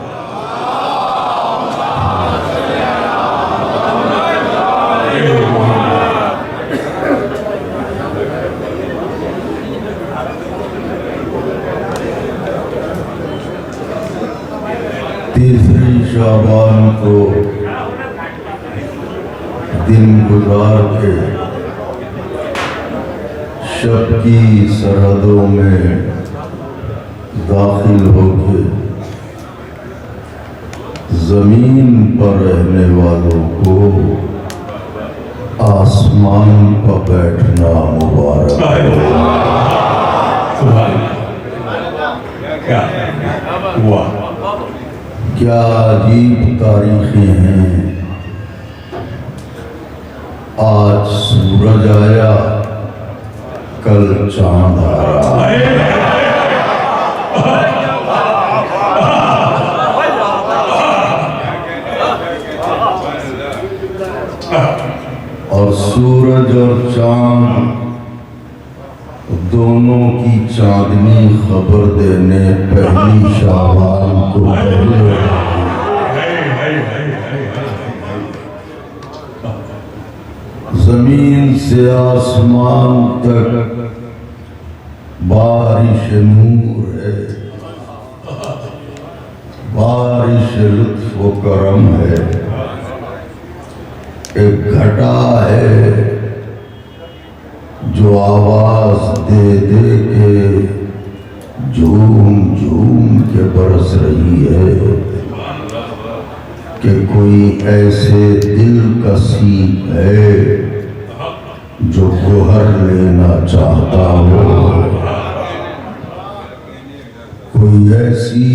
تیسری شعبان کو دن گزار کے شب کی سرحدوں میں داخل ہو کے زمین پر رہنے والوں کو آسمان پر بیٹھنا مبارک کیا عجیب تاریخیں ہیں آج سورج آیا کل چاند آیا اور سورج اور چاند دونوں کی چاندنی خبر دینے پہلی شعبان کو زمین سے آسمان تک بارش نور ہے بارش لطف و کرم ہے ایک گھٹا ہے جو آواز دے دے کے جھوم جھوم کے برس رہی ہے کہ کوئی ایسے دل کا سیب ہے جو گوہر لینا چاہتا ہو کوئی ایسی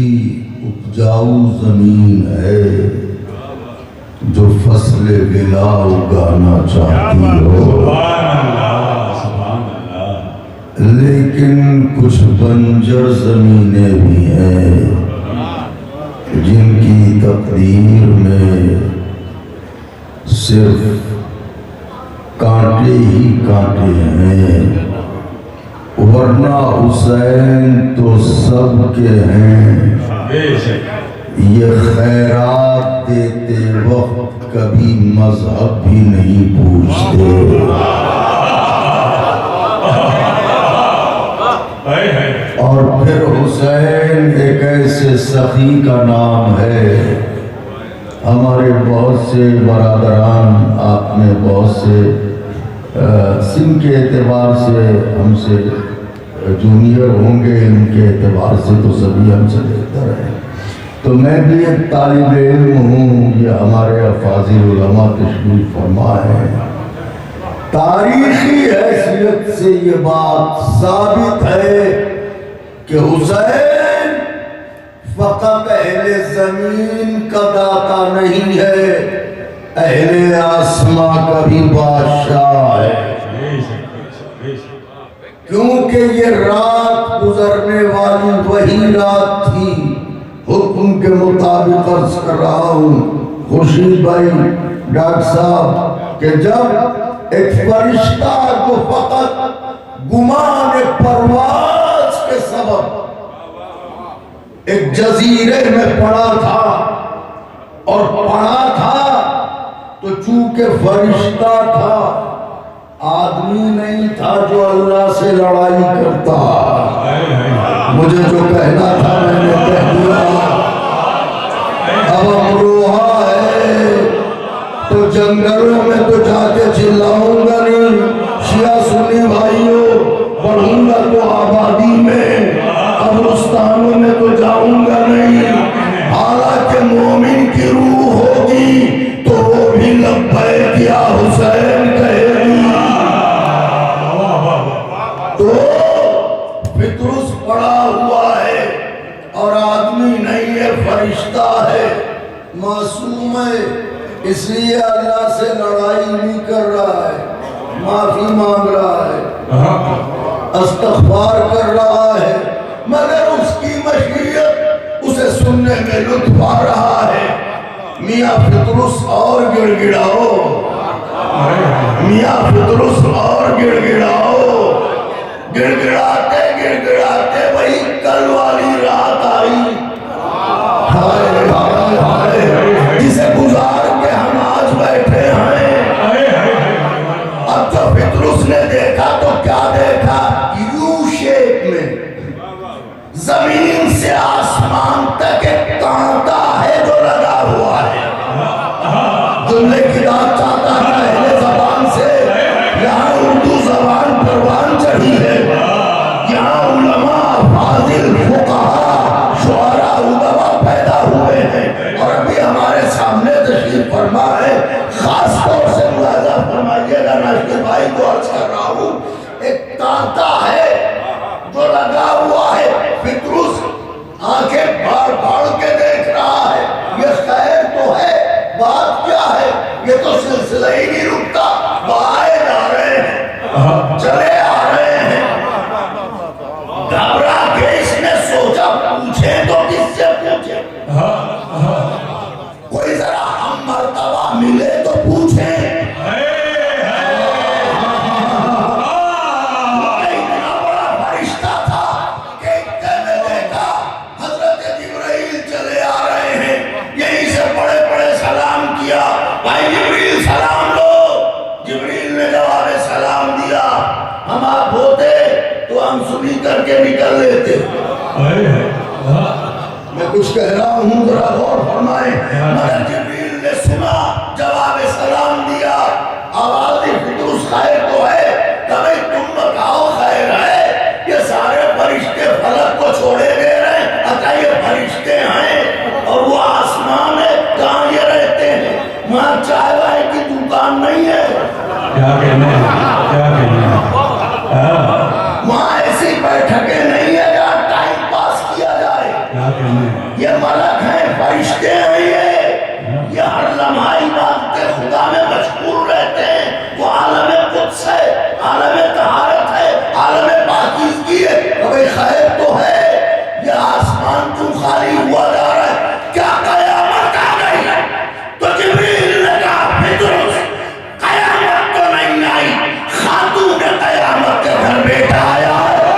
اپجاؤ زمین ہے جو فصل ولا اگانا چاہتی ہو لیکن کچھ بنجر زمینیں بھی ہیں جن کی تقدیر میں صرف کانٹے ہی کانٹے ہیں ورنہ حسین تو سب کے ہیں یہ خیرات دیتے وقت کبھی مذہب بھی نہیں پوچھتے اور پھر حسین ایک ایسے سخی کا نام ہے ہمارے بہت سے برادران آپ میں بہت سے سن کے اعتبار سے ہم سے جونیئر ہوں گے ان کے اعتبار سے تو سبھی ہم سے بہتر ہیں تو میں بھی ایک طالب علم ہوں یہ ہمارے افاضل علماء تشریف فرما ہے تاریخی حیثیت سے یہ بات ثابت ہے کہ حسین فقط اہل زمین کا داتا نہیں ہے، اہل آسماں کا بھی بادشاہ ہے، کیونکہ یہ رات گزرنے والی وہی رات تھی۔ حکم کے مطابق عرض کر رہا ہوں خورشید بھائی، ڈاکٹر صاحب، کہ جب ایک فرشتہ جو فقط گمان پرواز کے سبب ایک جزیرے میں پڑا تھا اور پڑا تھا، تو چونکہ فرشتہ تھا، آدمی نہیں تھا جو اللہ سے لڑائی کرتا۔ مجھے جو کہنا تھا میں نے کہہ دیا۔ اب امروہا ہے تو جنگلوں میں تو جا کے چلاؤں گا نہیں، شیعہ سنی بھائیوں، بڑھوں گا تو آبادی میں، قبرستانوں میں تو جاؤں گا نہیں۔ حالانکہ مومن کی روح ہوگی تو وہ بھی لبیک یا حسین کہے گی۔ تو پطرس پڑا ہوا ہے اور آدمی نہیں ہے، فرشتہ ہے، معصوم ہے، اس لیے اللہ سے لڑائی نہیں کر رہا ہے، معافی مانگ رہا ہے، استغفار کر رہا ہے، مگر اس کی مشیت اسے سننے میں لطف آ رہا ہے۔ میاں پطرس اور گڑ گڑاؤ، میاں پطرس اور گڑ گڑاؤ، گڑ گڑاتے وہی کل والی رات آئی، ہائے ہائے ہائے، جسے گزار کے ہم آج بیٹھے ہیں۔ اب جو پطرس نے دیکھا تو کیا دیکھا؟ یو شیپ میں زمین سے آسمان تک ایک کانٹا ہے جو لگا ہوا ہے۔ جملے کی بات چاہتا ہے اہل زبان سے، یہاں اردو زبان پروان چڑھی ہے، یہاں علماء، فاضل، فقہاء، شعراء، ادبا پیدا ہوئے ہیں، اور ابھی ہمارے سامنے تشریف فرما ہے۔ خاص طور سے ملاحظہ فرمائیے گا، ناشد بھائی کو عرض کر رہا ہوں، ایک کانٹا ہے جو لگا ہوا ہے۔ پطرس آنکھیں بھاڑ بھاڑ کے دیکھ رہا ہے، یہ خیر تو ہے، بات کیا ہے؟ یہ تو سلسلہ ہی نہیں رکتا، بائیں جا رہے ہیں، چلے آ رہے ہیں۔ گھبرا کے اس نے سوچا پوچھیں تو کس سے پوچھیں، کوئی ذرا ہم مرتبہ ملے تو پوچھیں۔ اتنا بڑا فرشتہ تھا کہ اتنے میں دیکھا حضرت جبرائیل چلے آ رہے ہیں، یہیں سے بڑے بڑے سلام کیا، بھائی جبریل سلام لو۔ جبریل نے جواب سلام دیا، ہم آپ ہوتے تو ہم سنی کر کے نکل لیتے۔ میں کچھ کہہ رہا ہوں، ذرا غور فرمائیں۔ مگر جبریل نے سنا، جواب سلام دیا، آواز پطرس خیر تو ہے؟ کبھی تم بتاؤ خیر ہے؟ یہ سارے فرشتے فلک کو چھوڑے دے رہے ہیں، اچھا یہ فرشتے ہیں اور وہ آسمان ہے، کہاں یہ رہتے ہیں؟ وہاں چائے وائے کی دکان نہیں ہے، کیا کہنا ہے، کیا کہنا ہے، وہاں ایسی بیٹھکیں نہیں ہے جہاں ٹائم پاس کیا جائے۔ کیا کہنا ہے۔ یہ ملک ہیں، فرشتے ہیں، یہ ہر لمحہ عبادت خدا میں مشغول رہتے ہیں۔ وہ عالم قدس ہے، عالم طہارت ہے، عالم پاکیزگی ہے، کبھی خیر تو ہے؟ یہ آسمان کیوں خالی ہوا جا رہا ہے؟ کیا قیامت آ گئی ہے؟ تو جبریل نے کہا پطرس قیامت تو نہیں آئی، خاتون قیامت کے گھر بیٹا آیا ہے۔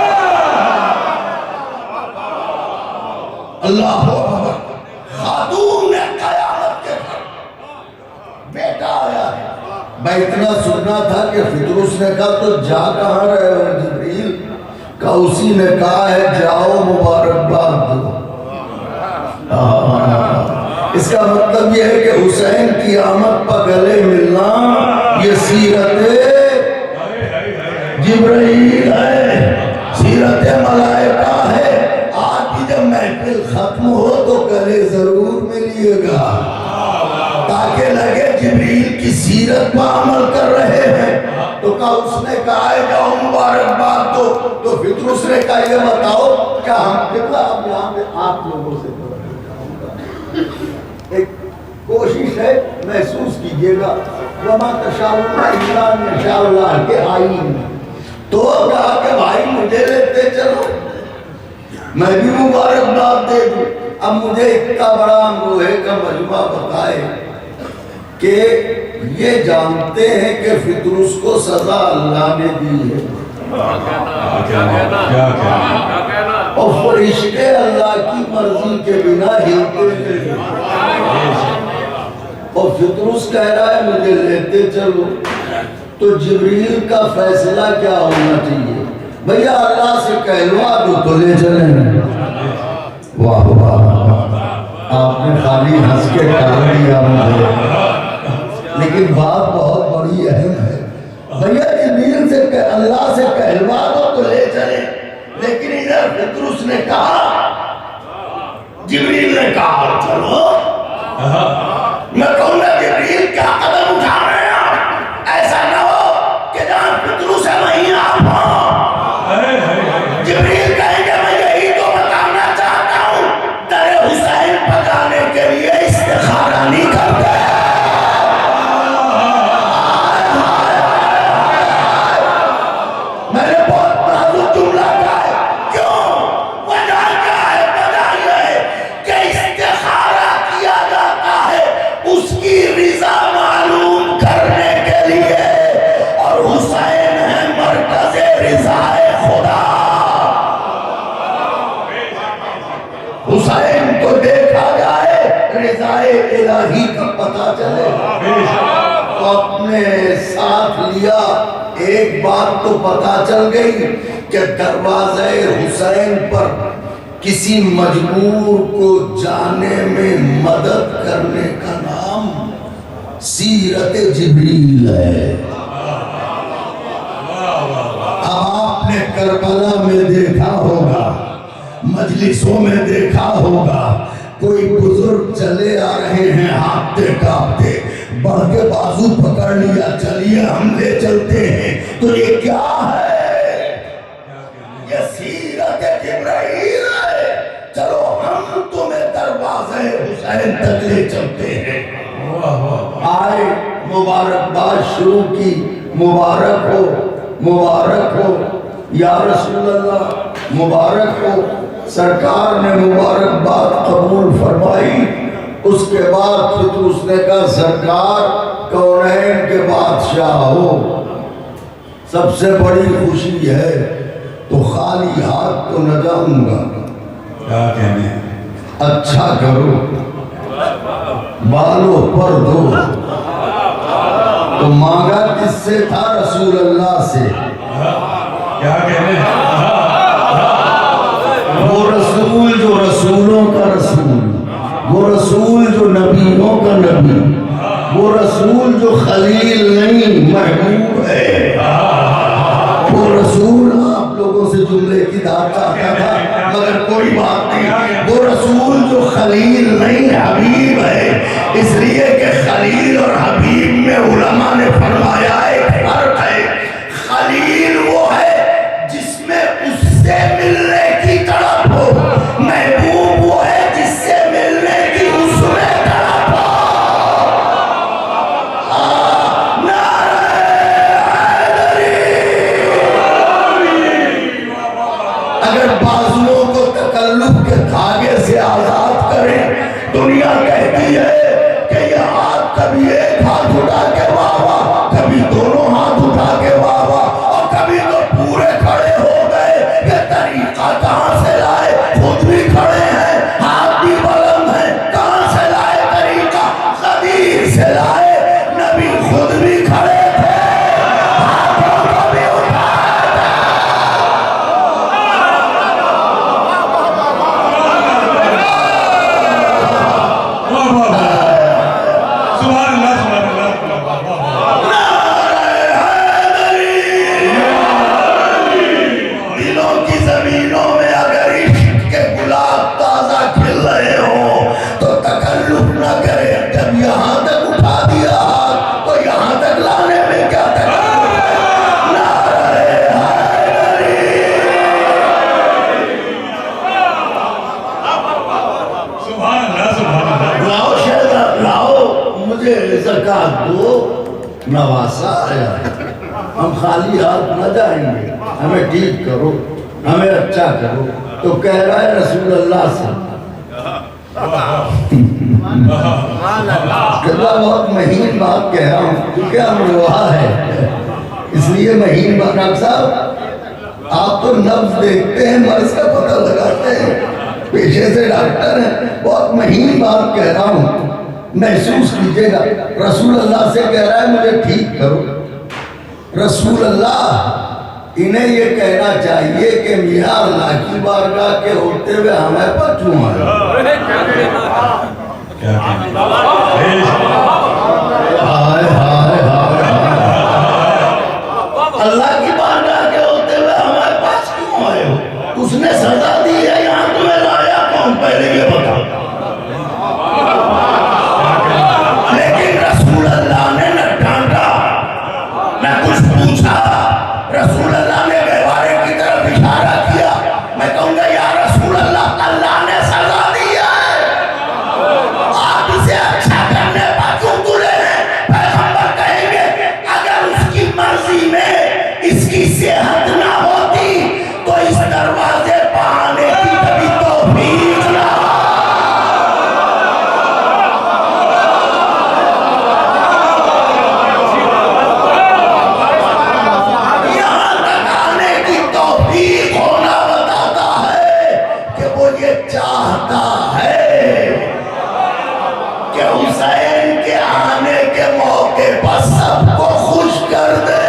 اللہ اکبر، خاتون قیامت کے گھر بیٹا آیا ہے۔ میں اتنا سننا تھا کہ پطرس نے کہا تو جا کہاں رہے ہو جبریل؟ کہا اسی نے کہا ہے جاؤ مبارکباد دو۔ اس کا مطلب یہ ہے کہ حسین کی آمد پر گلے ملنا یہ سیرت جبرائیل ہے، سیرت ملائکہ ہے۔ آج بھی جب محفل ختم ہو تو گلے ضرور ملیے گا، تاکہ لگے جبریل کی سیرت پر عمل کر رہے ہیں۔ تو کہا اس نے کہا ہے جاؤ مبارکباد دو، تو پطرس نے کہا یہ بتاؤ کیا ہم کتنا اب یہاں پہ آپ لوگوں سے ایک کوشش ہے محسوس کیجئے گا وما تشاءون الا ان یشاء اللہ کے آئین تو کہا کہ بھائی مجھے لیتے چلو میں بھی مبارکباد دے دوں اب مجھے اتنا بڑا امروہے کا مجمع بتائے کہ یہ جانتے ہیں کہ فطرس کو سزا اللہ نے دی ہے اور فرشتے اللہ کی مرضی کے بنا ہلتے نہیں اور فطرس کہہ رہا ہے مجھے لیتے چلو تو جبریل کا فیصلہ کیا ہونا چاہیے بھیا اللہ سے کہلوا دو تو لے چلیں واہ واہ آپ نے خالی ہنس کے کہا دیا مجھے لیکن بات بہت بڑی اہم ہے بھیا جبریل سے اللہ سے کہلوا دو تو لے چلیں لیکن ادھر فطرس نے کہا جبریل نے کہا چلو میں کہوں گا جبریل کیا قدم اٹھا رہے ہیں ایسا نہ ہو کہ جہاں فطرس ہے وہیں آپ ہوں جبریل کہیں گے میں یہی تو بتانا چاہتا ہوں در حسین پکانے کے لیے استخارہ نہیں کرتے میں نے بہت نازک جملہ کہا ہے کیوں وجہ کیا ہے وجہ یہ ہے کہ استخارہ کیا جاتا ہے اس کی رضا معلوم کرنے کے لیے اور حسین ہے مرکز رضا خدا حسین کو دیکھا جائے رضا الہی کا پتہ چلے تو اپنے ساتھ لیا ایک بات تو پتہ چل گئی کہ دروازہ حسین پر کسی مجبور کو جانے میں مدد کرنے کا نام سیرت جبریل ہے اب آپ نے کربلا میں دیکھا ہوگا مجلسوں میں دیکھا ہوگا کوئی بزرگ چلے آ رہے ہیں ہانپتے کانپتے بڑھ کے بازو پکڑ لیا چلیے ہم لے چلتے ہیں تو یہ کیا ہے یہ سیرت جبرائیل ہے چلو ہم تمہیں دروازہ حسین تک لے چلتے ہیں آئے مبارکباد شروع کی مبارک ہو یا رسول اللہ مبارک ہو سرکار نے مبارکباد قبول فرمائی اس کے بعد فطرس نے کہا سرکار کونین کے بادشاہ ہو سب سے بڑی خوشی ہے تو خالی ہاتھ تو نہ جاؤں گا کیا کہنے اچھا کرو بالوں پر دو تو مانگا کس سے تھا رسول اللہ سے کیا کہنے وہ رسول جو رسولوں کا رسول وہ رسول جو نبیوں کا نبی وہ رسول جو خلیل نہیں محبوب ہے وہ رسول آپ لوگوں سے جملے کی داد چاہتا تھا مگر کوئی بات نہیں وہ رسول جو خلیل نہیں حبیب ہے اس لیے کہ خلیل اور حبیب میں علماء نے فرمایا ایک فرق ہے خلیل وہ ہے جس میں اس سے ملنے کی طرف ہو محبوب وہ ہے جس سے ملنے کی اس میں طرف ہو اگر بازوؤں کو تکلف کے دھاگے سے آزاد کریں دنیا کہتی ہے کہ یہ ہاتھ کبھی ایک ہاتھ اٹھا کے واہ واہ کبھی دونوں ہاتھ اٹھا کے واہ واہ اور رکعت دو نواسا آیا ہے، ہم خالی ہاتھ نہ جائیں گے، ہمیں ٹھیک کرو، ہمیں اچھا کرو. تو کہہ رہا ہے رسول اللہ سے بہت مہین بات کہہ رہا ہوں کیونکہ ہم روا ہے اس لیے مہین بات. ڈاکٹر صاحب آپ تو نبض دیکھتے ہیں، مرض کا پتہ لگاتے ہیں، پیشے سے ڈاکٹر ہیں، بہت مہین بات کہہ رہا ہوں، محسوس کیجئے گا. رسول اللہ سے کہہ رہا ہے مجھے ٹھیک کرو. رسول اللہ انہیں یہ کہنا چاہیے کہ میاں اللہ کی بارگاہ کے ہوتے ہوئے ہمیں پر کیوں آئے؟ ہائے ہائے ہائے اللہ کی بارگاہ کے ہوتے ہوئے ہمارے پاس کیوں آئے ہو؟ اس نے سزا دی ہے، یہاں تمہیں لایا کون؟ پہلے یہ بتا. لیکن رسول اللہ نے نہ ڈانٹا نہ کچھ پوچھا. رسول اللہ نے گہوارے کی طرف اشارہ کیا. میں کہوں گا یا رسول اللہ، اللہ نے سزا دی ہے، آپ اسے اچھا کرنے پر کیوں تلے ہیں؟ پیغمبر کہیں گے اگر اس کی مرضی میں اس کی صحت نہ ہوتی تو اس دروازے پر آنے کی کبھی توفیق نہ. یہاں تک آنے کی توفیق ہونا بتاتا ہے کہ وہ یہ چاہتا ہے کہ حسین کے آنے کے موقع پر سب کو خوش کر دے.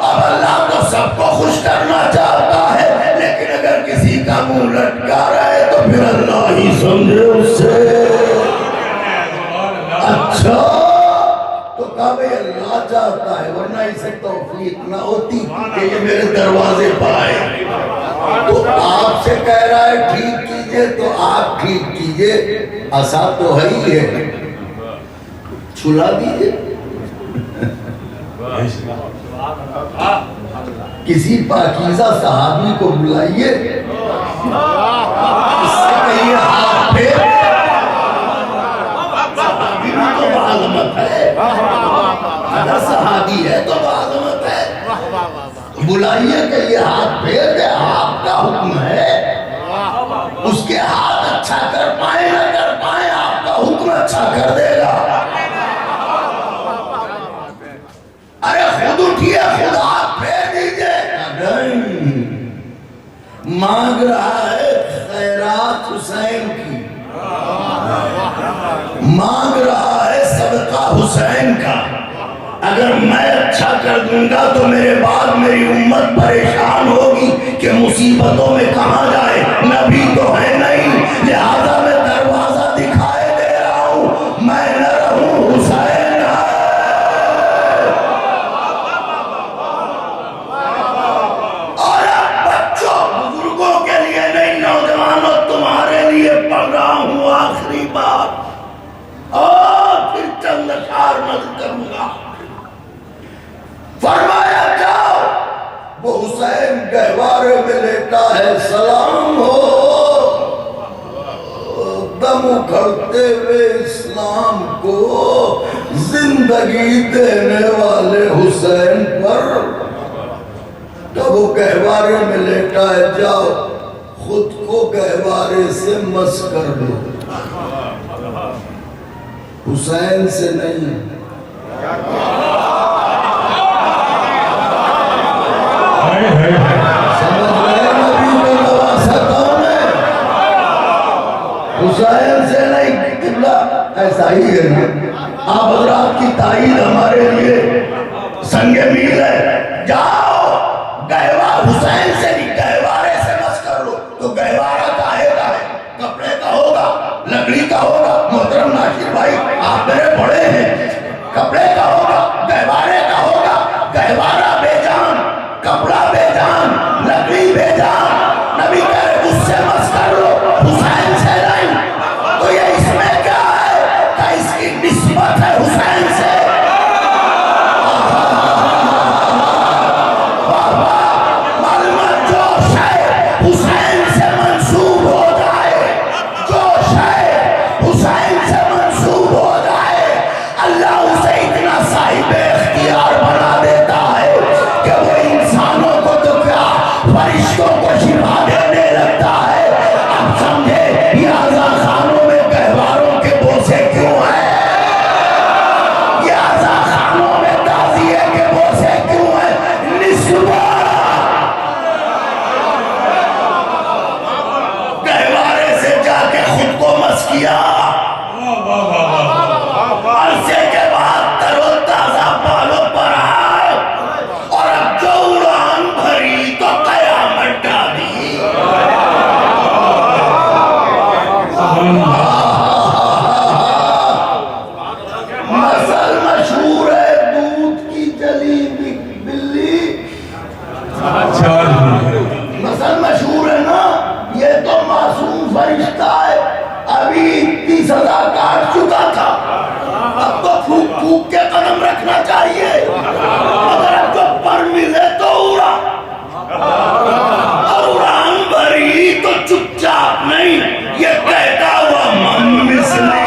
اب اللہ تو سب کو خوش کرنا چاہتا ہے، لیکن اگر کسی کا منہ لٹکا رہے تو پھر اللہ ہی سمجھے اس سے. اچھا تو کہا بھئی اللہ چاہتا ہے، ورنہ اسے توفیق نہ ہوتی کہ یہ میرے دروازے پر آئے. تو آپ سے کہہ رہا ہے ٹھیک کیجئے تو آپ ٹھیک کیجئے. عصا تو ہے ہی ہے، چھلا دیجئے. کسی پاکیزہ صحابی کو بلائیے، اس سے کہیے ہاتھ پھیر. صحابی بھی تو بعظمت ہے، اگر صحابی ہے تو بعظمت ہے. بلائیے کہ یہ ہاتھ پھیر دے، آپ کا حکم ہے. اس کے ہاتھ اچھا کر پائیں نہ کر پائیں، آپ کا حکم اچھا کر دے گا. ارے خود اٹھیے، خود ہاتھ پھیر دیجئے. مانگ رہا ہے خیرات حسین کی، مانگ رہا ہے صدقہ حسین کا. اگر میں اچھا کر دوں گا تو میرے بعد میری امت پریشان ہوگی کہ مصیبتوں میں کہاں جائے. نبی تو ہے نہیں، لہذا میں دروازہ دکھائے دے رہا ہوں، میں نہ رہوں حسین ہے. اور اب بچوں بزرگوں کے لیے نہیں، نوجوانوں تمہارے لیے پڑھ رہا ہوں آخری بات، اور پھر چند اشعار نظر کروں گا. فرمایا جاؤ وہ حسین گہوارے میں لیٹا ہے، سلام ہو دم اکھڑتے ہوئے اسلام کو زندگی دینے والے حسین پر. جب وہ گہوارے میں لیٹا ہے، جاؤ خود کو گہوارے سے مس کر لو، حسین سے نہیں. سمجھ رہے نبی کا نواسا کون ہے؟ حسین سے نہیں. قبلہ ایسا ہی ہے نا، آپ حضرات کی تائید ہمارے لیے سنگ میل ہے. جاؤ گہوار حسین سے نہیں، گہوارے سے مس کر لو. تو گہوارہ کاہے کا ہے؟ کپڑے کا ہوگا، لکڑی کا ہوگا. محترم ناشر بھائی آپ میرے بڑے ہیں، کپڑے کا ہوگا، گہوارے کا ہوگا. گہوارہ بے جان، کپڑا بے جان، لکڑی بے جان. نبی کہہ رہے اس سے مس کر لو، حسین سے نہیں. تو یہ اس میں کیا ہے کہ اس کی نسبت ہے حسین سے. معلومات جو شے حسین سے منسوب ہو جائے، جو شے حسین थूक के कदम रखना चाहिए, अगर आपको पर मिले तो उड़ा, और उड़ान भरी तो चुपचाप नहीं, ये कहता हुआ मम मिसली,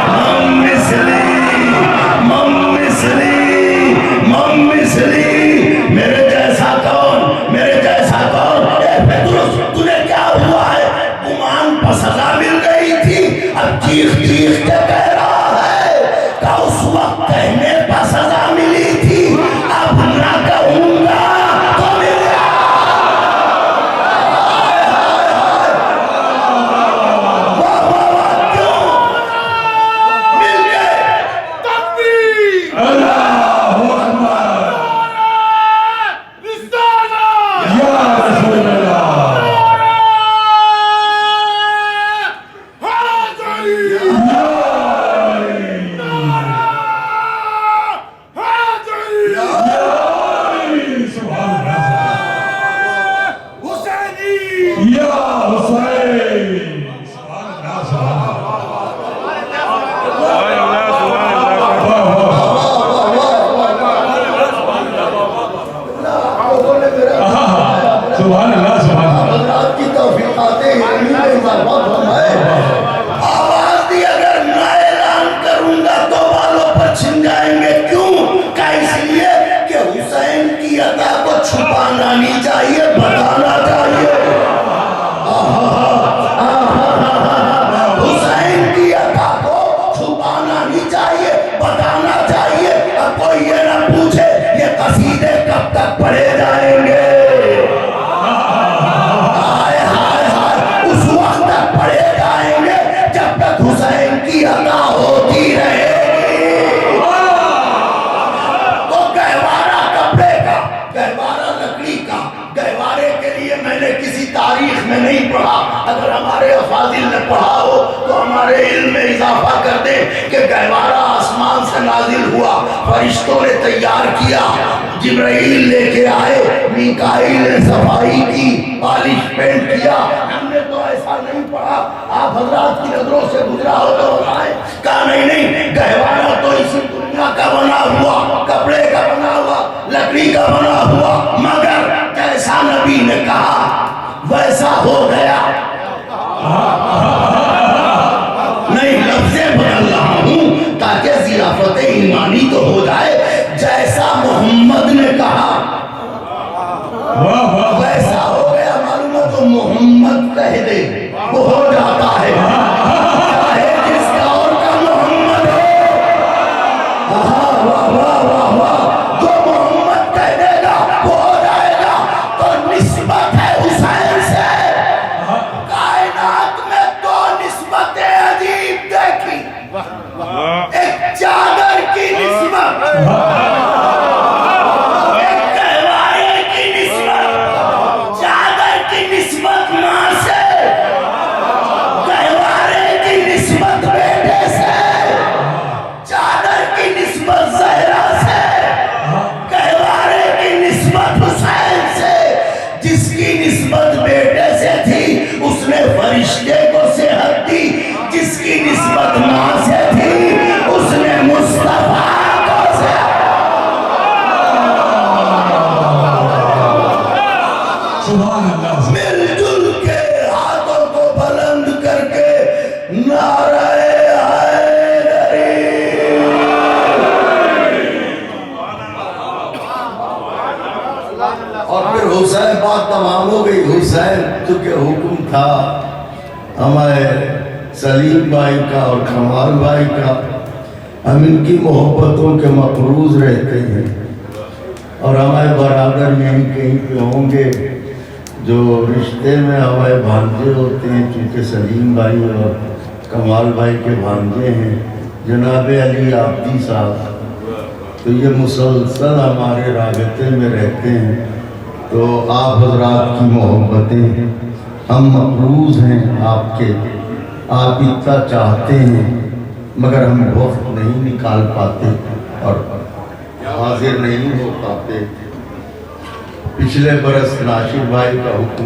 मम मिसली, मम मिसली, मम मिसली। मेरे जैसा कौन, मेरे जैसा कौन? ए पेट्रोस, तुझे क्या हुआ है? गुमान पर सजा मिल गई थी, अब चीख चीख के कह रहा है कि उस वक्त कहने पर सजा मिली थी, अब ना कहूंगा तो मिल गया। वाह वाह वाह, क्यों मिल गए? तकबीर, अल्लाहू अकबर, या रसूल अल्लाह। या हुसैन, सुभान अल्लाह, सुभान अल्लाह। हज़रात की तौफीक़ाते इल्मी में इजाफ़ा फरमाए। आवाज़ दी, अगर ना ऐलान करूंगा तो बालों पर छिन जाएंगे। क्यों? क्या इसलिए कि हुसैन की अता को छुपाना नहीं चाहिए, बताना चाहिए। हुसैन की अता को छुपाना नहीं चाहिए, बताना चाहिए। अब कोई ये ना पूछे ये कसीदे कब तक पढ़े जाएंगे। हाय हाय हाय, उस वक्त तक पढ़े जाएंगे जब तक हुसैन की अता होती रहेगी। तो गहवारा कपड़े का, गहवारा लकड़ी का, गहवारे के लिए मैंने किसी तारीख में नहीं पढ़ा, अगर हमारे अफाजिल ने पढ़ा हो तो हमारे इल्म में इजाफा कर दे कि गहवारा आसमान से नाजिल हुआ, फरिश्तों ने तैयार किया, जिब्राइल लेके आए, मीकाईल ने सफाई की, पॉलिश पेंट किया। हमने तो ऐसा नहीं पढ़ा, आप हजरात की नजरों से गुजरा हो तो बताएं। कहा नहीं नहीं, गहवारा तो इसी दुनिया का बना हुआ, कपड़े का बना हुआ, लकड़ी का बना हुआ, मगर जैसा नबी ने कहा वैसा हो गया। नहीं, लफ्ज़ें बदल रहा हूं ताकि ज़ियाफ़त ईमानी तो हो जाए। जैसा मोहम्मद ने कहा वाह वाह, वैसा हो गया। मालूम है तो मोहम्मद कह दे वो हो जाता है, चाहे जिसका और का मोहम्मद हो। वाह वाह वाह वाह, जो मोहम्मद कह देगा वो हो जाएगा। तो निस्बत है हुसैन से। कायनात में दो निस्बतें अजीब देखी, एक चादर की निस्बत, एक गहवारे की निस्बत। चादर की निस्बत माँ से, गहवारे की निस्बत बेटे से, चादर की निस्बत ज़हरा से, गहवारे की निस्बत हुसैन से। जिसकी निस्बत बेटे से थी उसने फरिश्ते को सेहत दी, जिसकी निस्बत माँ से थी उसने मुस्तफा को सेहत। सुभान अल्लाह। मिलजुल के हाथों को बुलंद करके नारे हैदरी। और फिर हुसैन बात तमाम हो गई। हुसैन चूंकि हुक्म था हमारे सलीम भाई का और कमाल भाई का, हम इनकी मोहब्बतों के मकरूज रहते हैं और हमारे बराबर यहीं कहीं पे होंगे जो रिश्ते में हमारे भांजे होते हैं। चूँकि सलीम भाई और कमाल भाई के भांजे हैं जनाब अली आब्दी साहब, तो ये मुसलसल हमारे राबते में रहते हैं। तो आप हजरात की मोहब्बतें, हम मकरूज हैं आपके, आप इतना चाहते हैं मगर हम वक्त नहीं निकाल पाते और हाजिर नहीं हो पाते। पिछले बरस नाशिर भाई का हुक्म